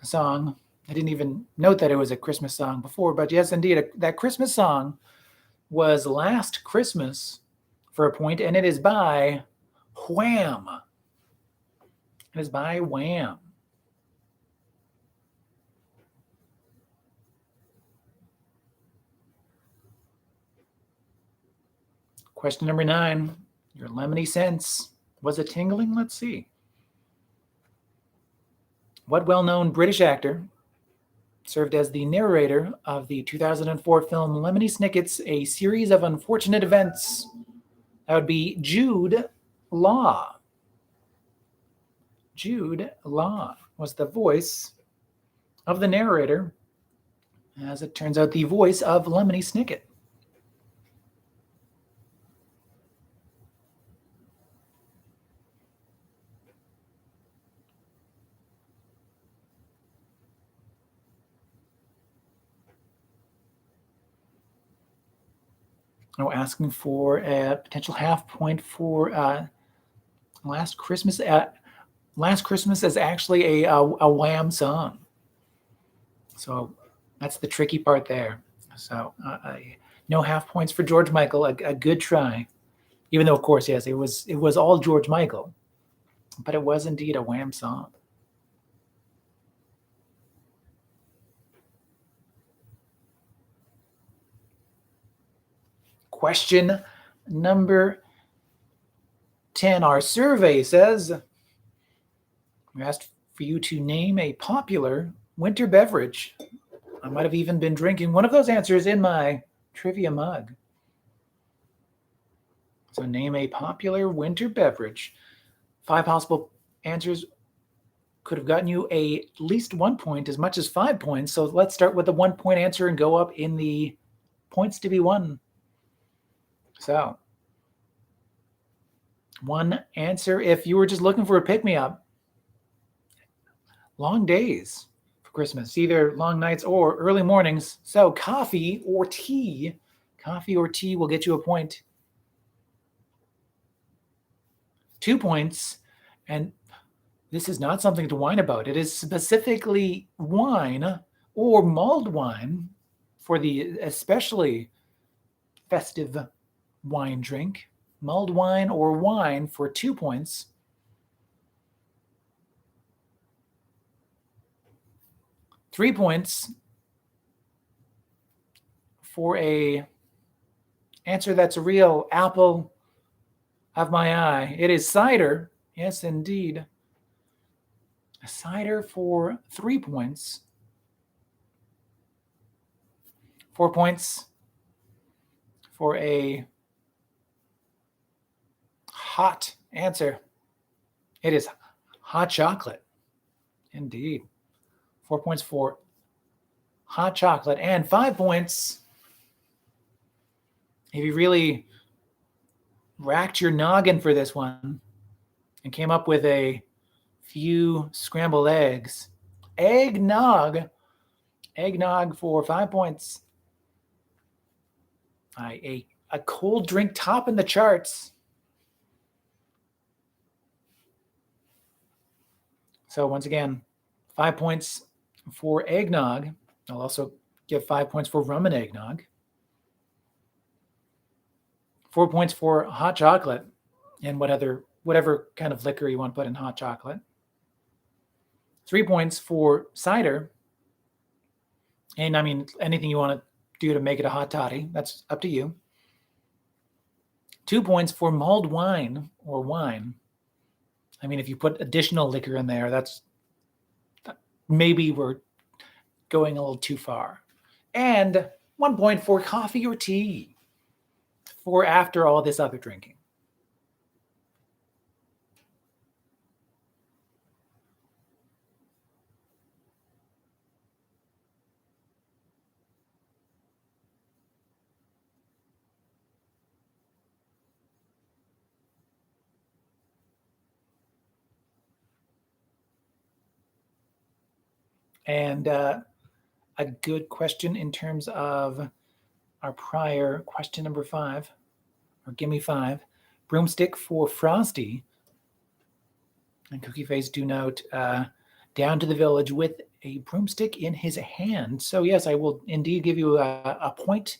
song, I didn't even note that it was a Christmas song before, but yes, indeed, that Christmas song was Last Christmas for a point, and it is by Wham. It is by Wham. Question number 9. Your lemony sense was a tingling? Let's see. What well-known British actor served as the narrator of the 2004 film Lemony Snicket's A Series of Unfortunate Events? That would be Jude Law. Jude Law was the voice of the narrator, as it turns out, the voice of Lemony Snicket. Oh, asking for a potential half point for Last Christmas. Last Christmas is actually a Wham song. So that's the tricky part there. So No half points for George Michael. A good try. Even though, of course, yes, it was all George Michael. But it was indeed a Wham song. Question number 10. Our survey says, we asked for you to name a popular winter beverage. I might have even been drinking one of those answers in my trivia mug. So name a popular winter beverage. 5 possible answers could have gotten you at least 1 point, as much as 5 points. So let's start with the 1 point answer and go up in the points to be won. So, one answer if you were just looking for a pick-me-up. Long days for Christmas, either long nights or early mornings. So coffee or tea. Coffee or tea will get you a point. 2 points, and this is not something to whine about. It is specifically wine or mulled wine for the especially festive wine drink. Mulled wine or wine for 2 points. 3 points for a answer that's a real apple of my eye. It is cider. Yes, indeed. A cider for 3 points. 4 points for a hot answer. It is hot chocolate. Indeed. 4 points for hot chocolate. And 5 points if you really racked your noggin for this one and came up with a few scrambled eggs. Eggnog. Eggnog for 5 points. A cold drink topping the charts. So once again, 5 points for eggnog. I'll also give 5 points for rum and eggnog. 4 points for hot chocolate and whatever kind of liquor you want to put in hot chocolate. 3 points for cider. And I mean, anything you want to do to make it a hot toddy, that's up to you. 2 points for mulled wine or wine. I mean, if you put additional liquor in there, that's maybe we're going a little too far. And 1 point for coffee or tea for after all this other drinking. And a good question in terms of our prior question number 5, or gimme 5, broomstick for Frosty. And Cookie Face do note, down to the village with a broomstick in his hand. So yes, I will indeed give you a point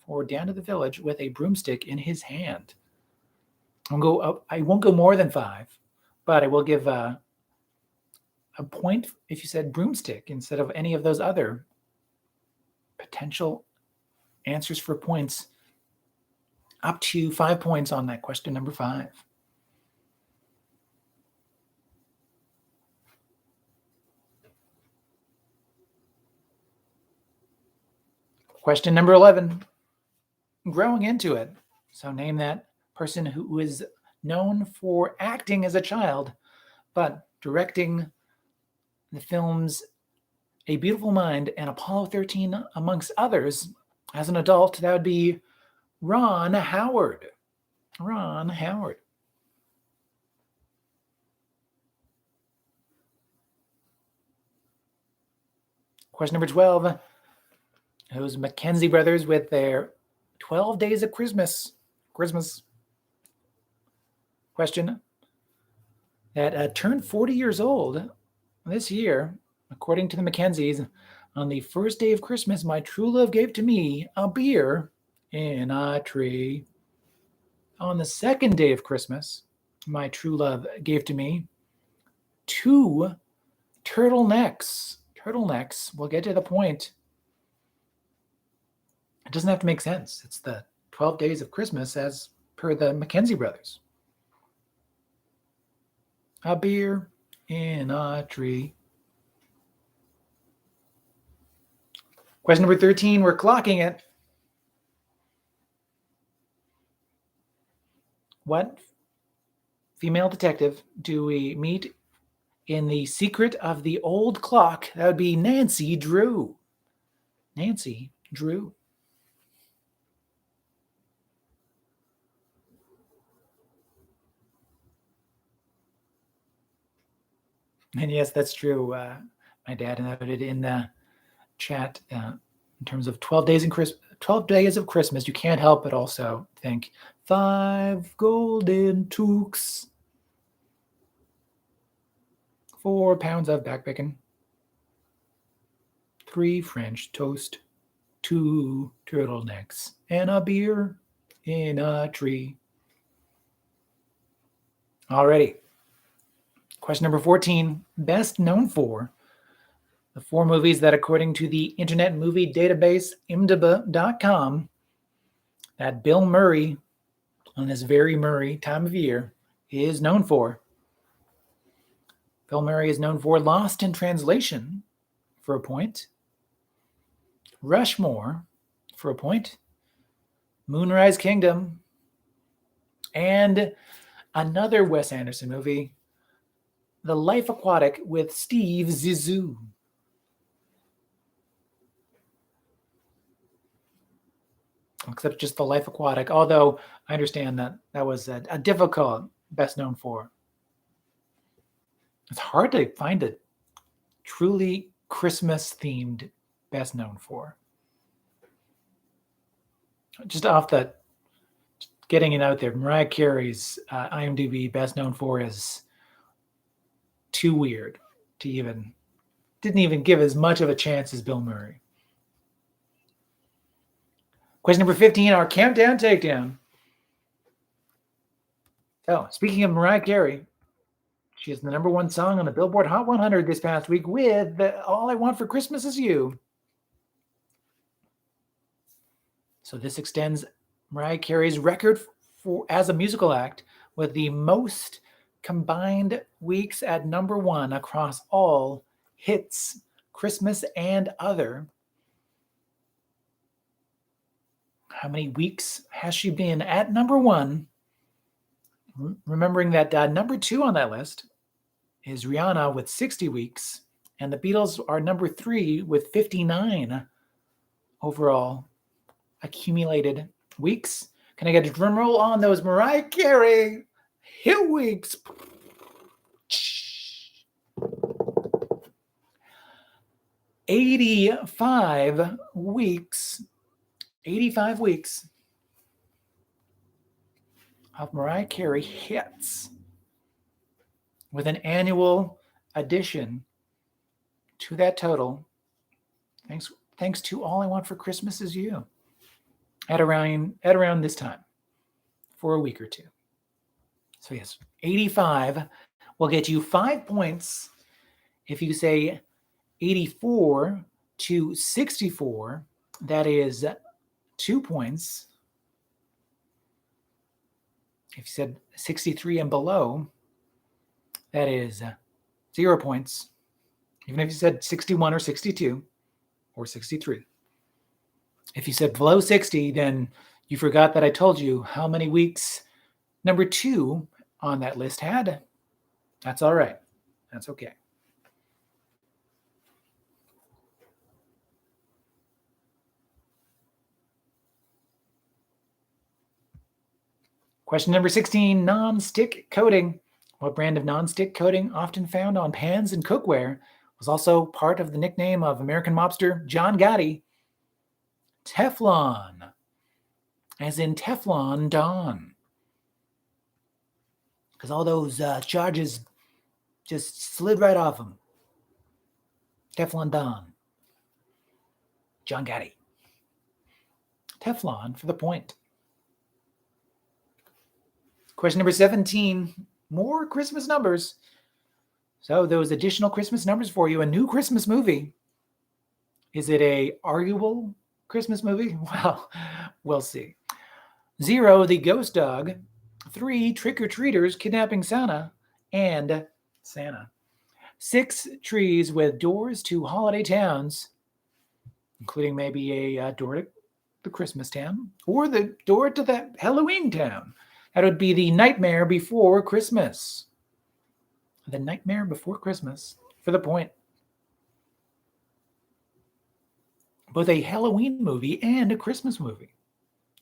for down to the village with a broomstick in his hand. I won't go more than 5, but I will give a point if you said broomstick instead of any of those other potential answers for points. Up to 5 points on that question number 5. Question number 11. Growing into it. So name that person who is known for acting as a child, but directing the films A Beautiful Mind and Apollo 13, amongst others. As an adult, that would be Ron Howard. Ron Howard. Question number 12. Those Mackenzie brothers with their 12 Days of Christmas. Question that turned 40 years old this year, according to the Mackenzies. On the first day of Christmas, my true love gave to me a beer in a tree. On the second day of Christmas, my true love gave to me 2 turtlenecks. Turtlenecks, we'll get to the point. It doesn't have to make sense. It's the 12 days of Christmas as per the Mackenzie brothers. A beer in a tree. Question number 13, we're clocking it. What female detective do we meet in The Secret of the Old Clock? That would be Nancy Drew. Nancy Drew. And yes, that's true. My dad noted in the chat in terms of 12 days of Christmas, you can't help but also think 5 golden toques, 4 pounds of back bacon, 3 French toast, 2 turtlenecks, and a beer in a tree. Alrighty. Question number 14, best known for the 4 movies that, according to the Internet Movie Database, IMDb.com, that Bill Murray, on this very Murray time of year, is known for. Bill Murray is known for Lost in Translation, for a point. Rushmore, for a point. Moonrise Kingdom, and another Wes Anderson movie, The Life Aquatic with Steve Zissou. Except just The Life Aquatic, although I understand that was a difficult best known for. It's hard to find a truly Christmas-themed best known for. Just off the getting it out there, Mariah Carey's IMDb best known for is too weird to didn't even give as much of a chance as Bill Murray. Question number 15, our Countdown Takedown. Oh, speaking of Mariah Carey, she is the number 1 song on the Billboard Hot 100 this past week with All I Want for Christmas Is You. So this extends Mariah Carey's record as a musical act with the most combined weeks at number 1 across all hits, Christmas and other. How many weeks has she been at number 1? Remembering that number 2 on that list is Rihanna with 60 weeks, and the Beatles are number 3 with 59 overall accumulated weeks. Can I get a drum roll on those Mariah Carey hit weeks? 85 weeks. 85 weeks of Mariah Carey hits with an annual addition to that total. Thanks to All I Want for Christmas Is You at around this time for a week or 2. So yes, 85 will get you 5 points. If you say 84 to 64, that is 2 points. If you said 63 and below, that is 0 points. Even if you said 61 or 62 or 63. If you said below 60, then you forgot that I told you how many weeks number 2 on that list had. That's all right. That's okay. Question number 16, non-stick coating. What brand of non-stick coating, often found on pans and cookware, was also part of the nickname of American mobster John Gotti? Teflon, as in Teflon Don. Because all those charges just slid right off him. Teflon Don. John Gaddy. Teflon for the point. Question number 17. More Christmas numbers. So those additional Christmas numbers for you. A new Christmas movie. Is it a arguable Christmas movie? Well, we'll see. 0, The Ghost Dog. 3, Trick-or-Treaters Kidnapping Santa. And Santa. 6, Trees with Doors to Holiday Towns, including maybe a door to the Christmas town or the door to the Halloween town. That would be The Nightmare Before Christmas. The Nightmare Before Christmas for the point. Both a Halloween movie and a Christmas movie.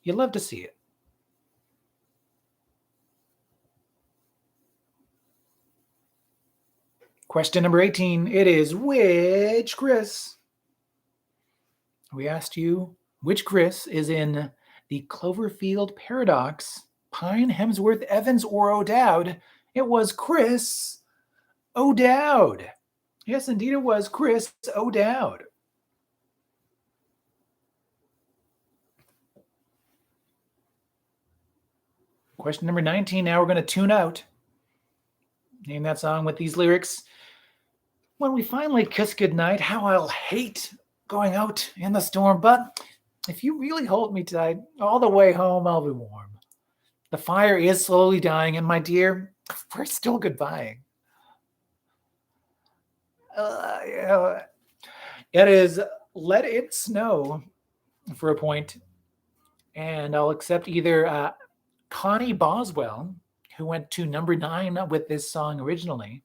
You'd love to see it. Question number 18. It is which Chris? We asked you which Chris is in the Cloverfield Paradox, Pine, Hemsworth, Evans, or O'Dowd. It was Chris O'Dowd. Yes, indeed it was Chris O'Dowd. Question number 19. Now we're going to tune out. Name that song with these lyrics. When we finally kiss goodnight, how I'll hate going out in the storm. But if you really hold me tight, all the way home I'll be warm. The fire is slowly dying, and my dear, we're still goodbying. It is Let It Snow for a point. And I'll accept either Connie Boswell, who went to number 9 with this song originally,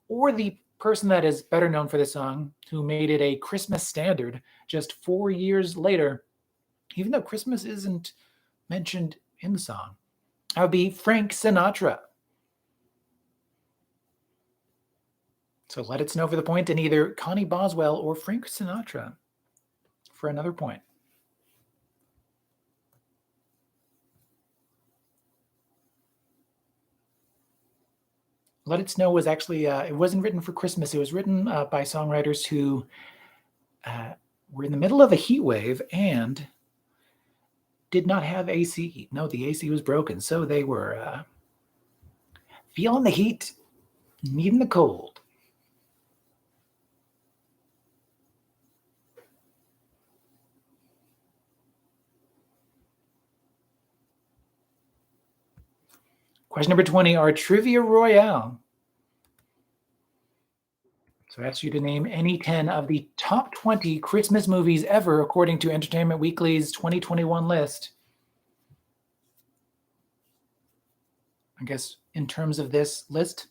or the person that is better known for this song, who made it a Christmas standard just 4 years later, even though Christmas isn't mentioned in the song. That would be Frank Sinatra. So Let It Snow for the point, and either Connie Boswell or Frank Sinatra for another point. Let It Snow was actually, it wasn't written for Christmas. It was written by songwriters who were in the middle of a heat wave and did not have AC. No, the AC was broken. So they were feeling the heat, needing the cold. Question number 20, our Trivia Royale. So I asked you to name any 10 of the top 20 Christmas movies ever according to Entertainment Weekly's 2021 list. I guess in terms of this list,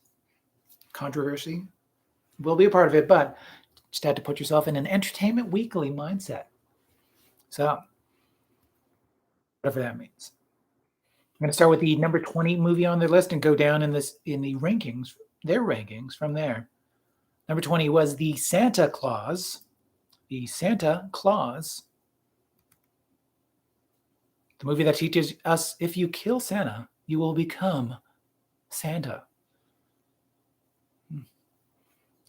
controversy will be a part of it, but just had to put yourself in an Entertainment Weekly mindset. So, whatever that means. I'm going to start with the number 20 movie on their list and go down in the rankings, their rankings from there. Number 20 was The Santa Claus. The Santa Claus. The movie that teaches us if you kill Santa, you will become Santa.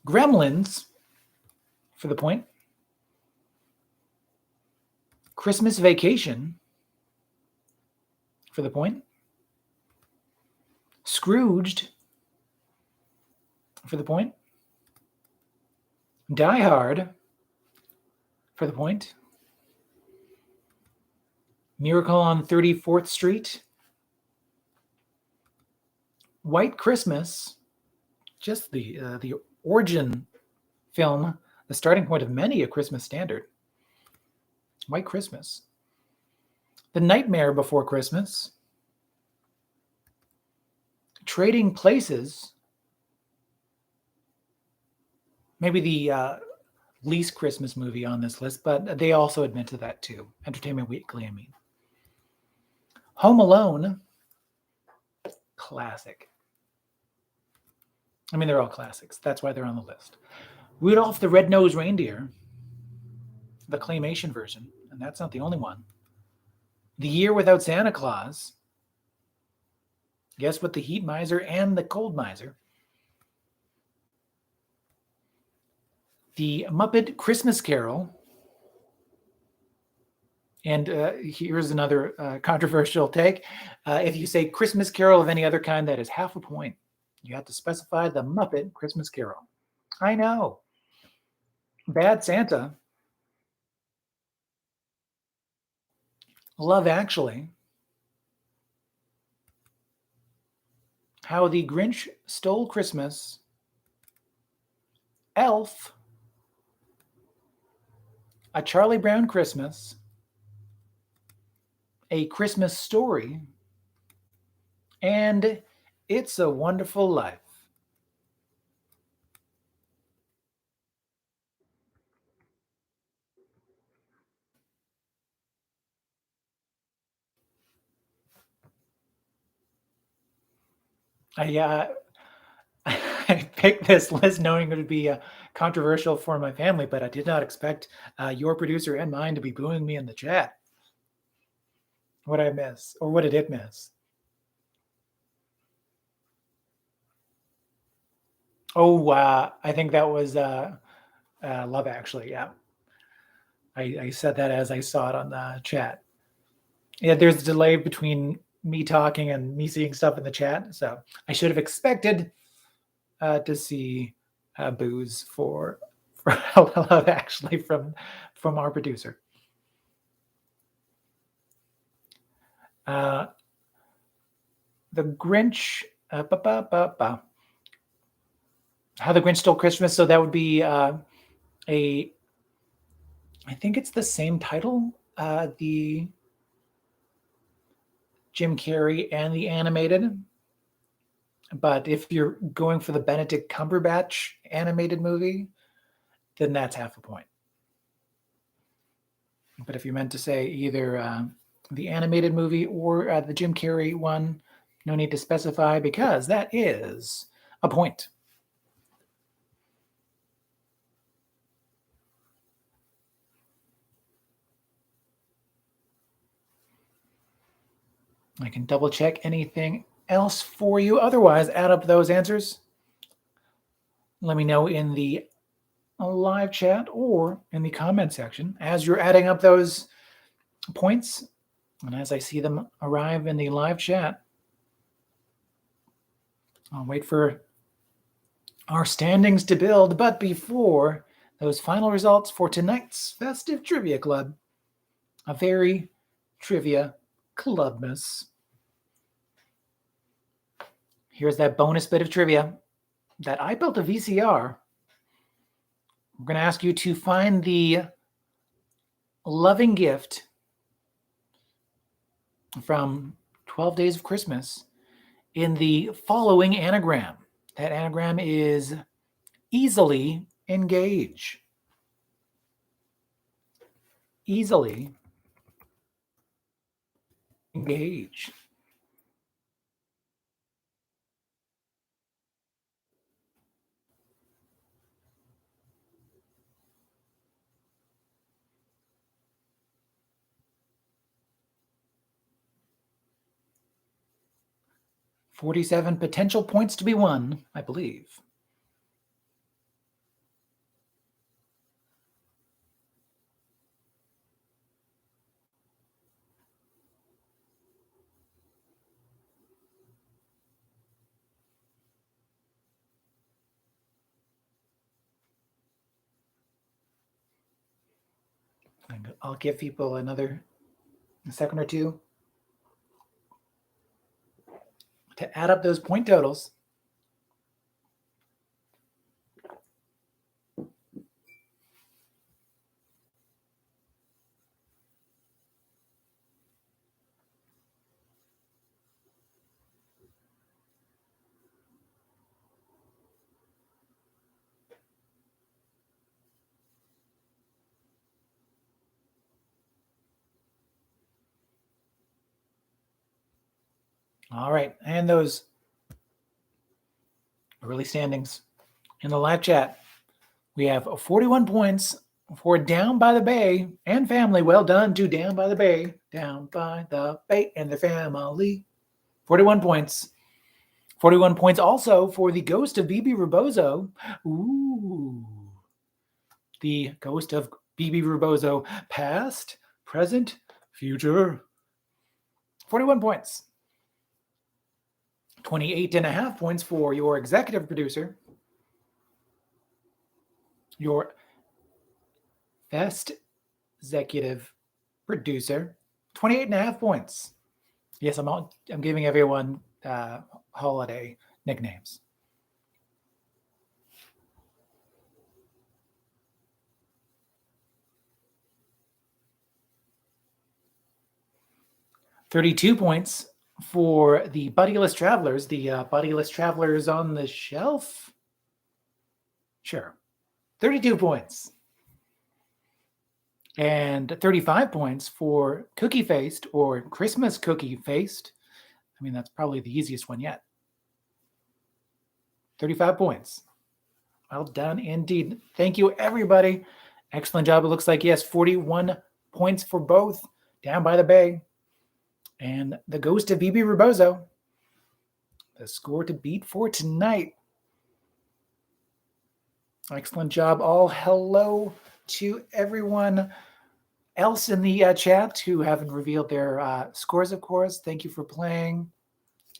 Gremlins, for the point. Christmas Vacation, for the point. Scrooged, for the point. Die Hard, for the point. Miracle on 34th Street. White Christmas, just the origin film, the starting point of many a Christmas standard. White Christmas. The Nightmare Before Christmas. Trading Places. Maybe the least Christmas movie on this list, but they also admit to that too. Entertainment Weekly, I mean. Home Alone. Classic. I mean, they're all classics. That's why they're on the list. Rudolph the Red-Nosed Reindeer. The claymation version, and that's not the only one. The Year Without Santa Claus. Guess what? The Heat Miser and the Cold Miser. The Muppet Christmas Carol. And here's another controversial take. If you say Christmas Carol of any other kind, that is half a point. You have to specify the Muppet Christmas Carol. I know. Bad Santa. Love Actually. How the Grinch Stole Christmas. Elf. A Charlie Brown Christmas. A Christmas Story. And It's a Wonderful Life. I picked this list knowing it would be controversial for my family, but I did not expect your producer and mine to be booing me in the chat. What did I miss? Or what did it miss? Oh, I think that was Love Actually. Yeah. I said that as I saw it on the chat. Yeah, there's a delay between me talking and me seeing stuff in the chat. So I should have expected to see boos for Love Actually from our producer. The Grinch. How the Grinch Stole Christmas. So that would be I think it's the same title. The Jim Carrey and the animated. But if you're going for the Benedict Cumberbatch animated movie, then that's half a point. But if you meant to say either the animated movie or the Jim Carrey one, no need to specify because that is a point. I can double check anything else for you. Otherwise, add up those answers. Let me know in the live chat or in the comment section as you're adding up those points. And as I see them arrive in the live chat, I'll wait for our standings to build. But before those final results for tonight's Festive Trivia Club, a very trivia clubmas. Here's that bonus bit of trivia that I built a VCR. We're going to ask you to find the loving gift from 12 Days of Christmas in the following anagram. That anagram is easily engage. Easily engage. $47 potential points to be won, I believe. And I'll give people another second or two to add up those point totals. All right, and those early standings in the live chat. We have 41 points for Down by the Bay and family. Well done to Down by the Bay. Down by the Bay and the family. 41 points. 41 points also for the Ghost of BB Rebozo. Ooh. The Ghost of BB Rebozo, past, present, Future. 41 points. 28.5 points for your executive producer. Your best executive producer. 28.5 points. Yes, I'm giving everyone holiday nicknames. $32 points for the Buddyless Travelers. The Buddyless Travelers on the shelf. Sure. 32 points. And 35 points for Cookie Faced or Christmas Cookie Faced. I mean, that's probably the easiest one yet. 35 points. Well done indeed. Thank you, everybody. Excellent job. It looks like, yes, 41 points for both. Down by the Bay. And the Ghost of Bibi Rebozo. The score to beat for tonight. Excellent job. All hello to everyone else in the chat who haven't revealed their scores, of course. Thank you for playing.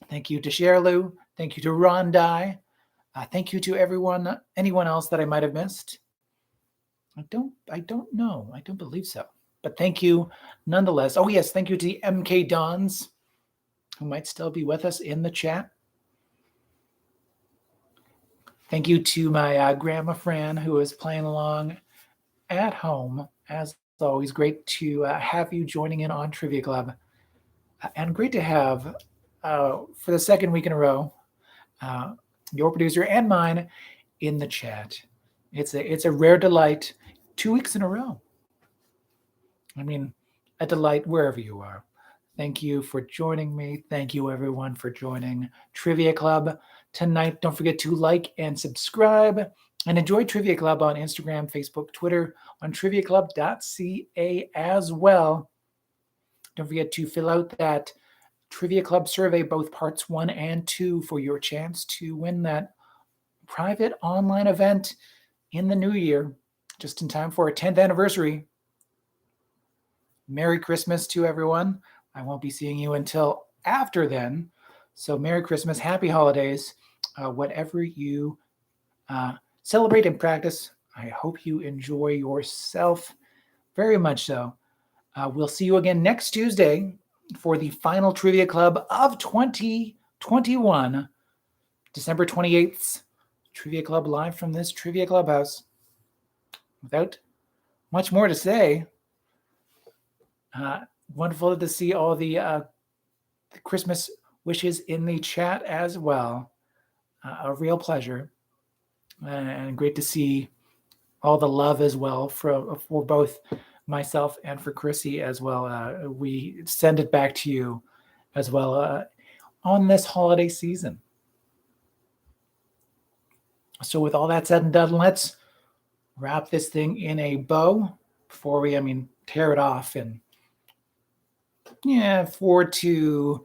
Thank you to Sherlu. Thank you to Rondai. Thank you to anyone else that I might have missed. I don't know. I don't believe so. But thank you nonetheless. Oh, yes. Thank you to the MK Dons who might still be with us in the chat. Thank you to my Grandma Fran who is playing along at home. As always, great to have you joining in on Trivia Club. And great to have, for the second week in a row, your producer and mine in the chat. It's a rare delight. 2 weeks in a row. I mean, a delight wherever you are. Thank you for joining me. Thank you, everyone, for joining Trivia Club tonight. Don't forget to like and subscribe and enjoy Trivia Club on Instagram, Facebook, Twitter, on triviaclub.ca as well. Don't forget to fill out that Trivia Club survey, both parts 1 and 2, for your chance to win that private online event in the new year, just in time for our 10th anniversary. Merry Christmas to everyone. I won't be seeing you until after then. So Merry Christmas, Happy Holidays, whatever you celebrate and practice. I hope you enjoy yourself very much so. We'll see you again next Tuesday for the final Trivia Club of 2021, December 28th. Trivia Club live from this Trivia Clubhouse. Without much more to say, wonderful to see all the Christmas wishes in the chat as well. A real pleasure. And great to see all the love as well for both myself and for Chrissy as well. We send it back to you as well on this holiday season. So with all that said and done, let's wrap this thing in a bow before we, tear it off in 4 to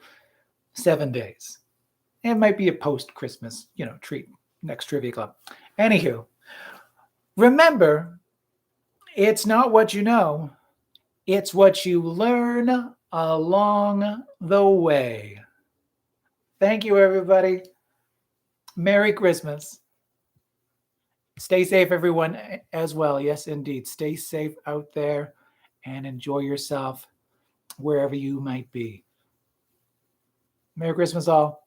7 days. It might be a post-Christmas, treat next Trivia Club. Anywho, remember, it's not what you know, it's what you learn along the way. Thank you, everybody. Merry Christmas. Stay safe, everyone, as well. Yes, indeed. Stay safe out there and enjoy yourself wherever you might be. Merry Christmas, all.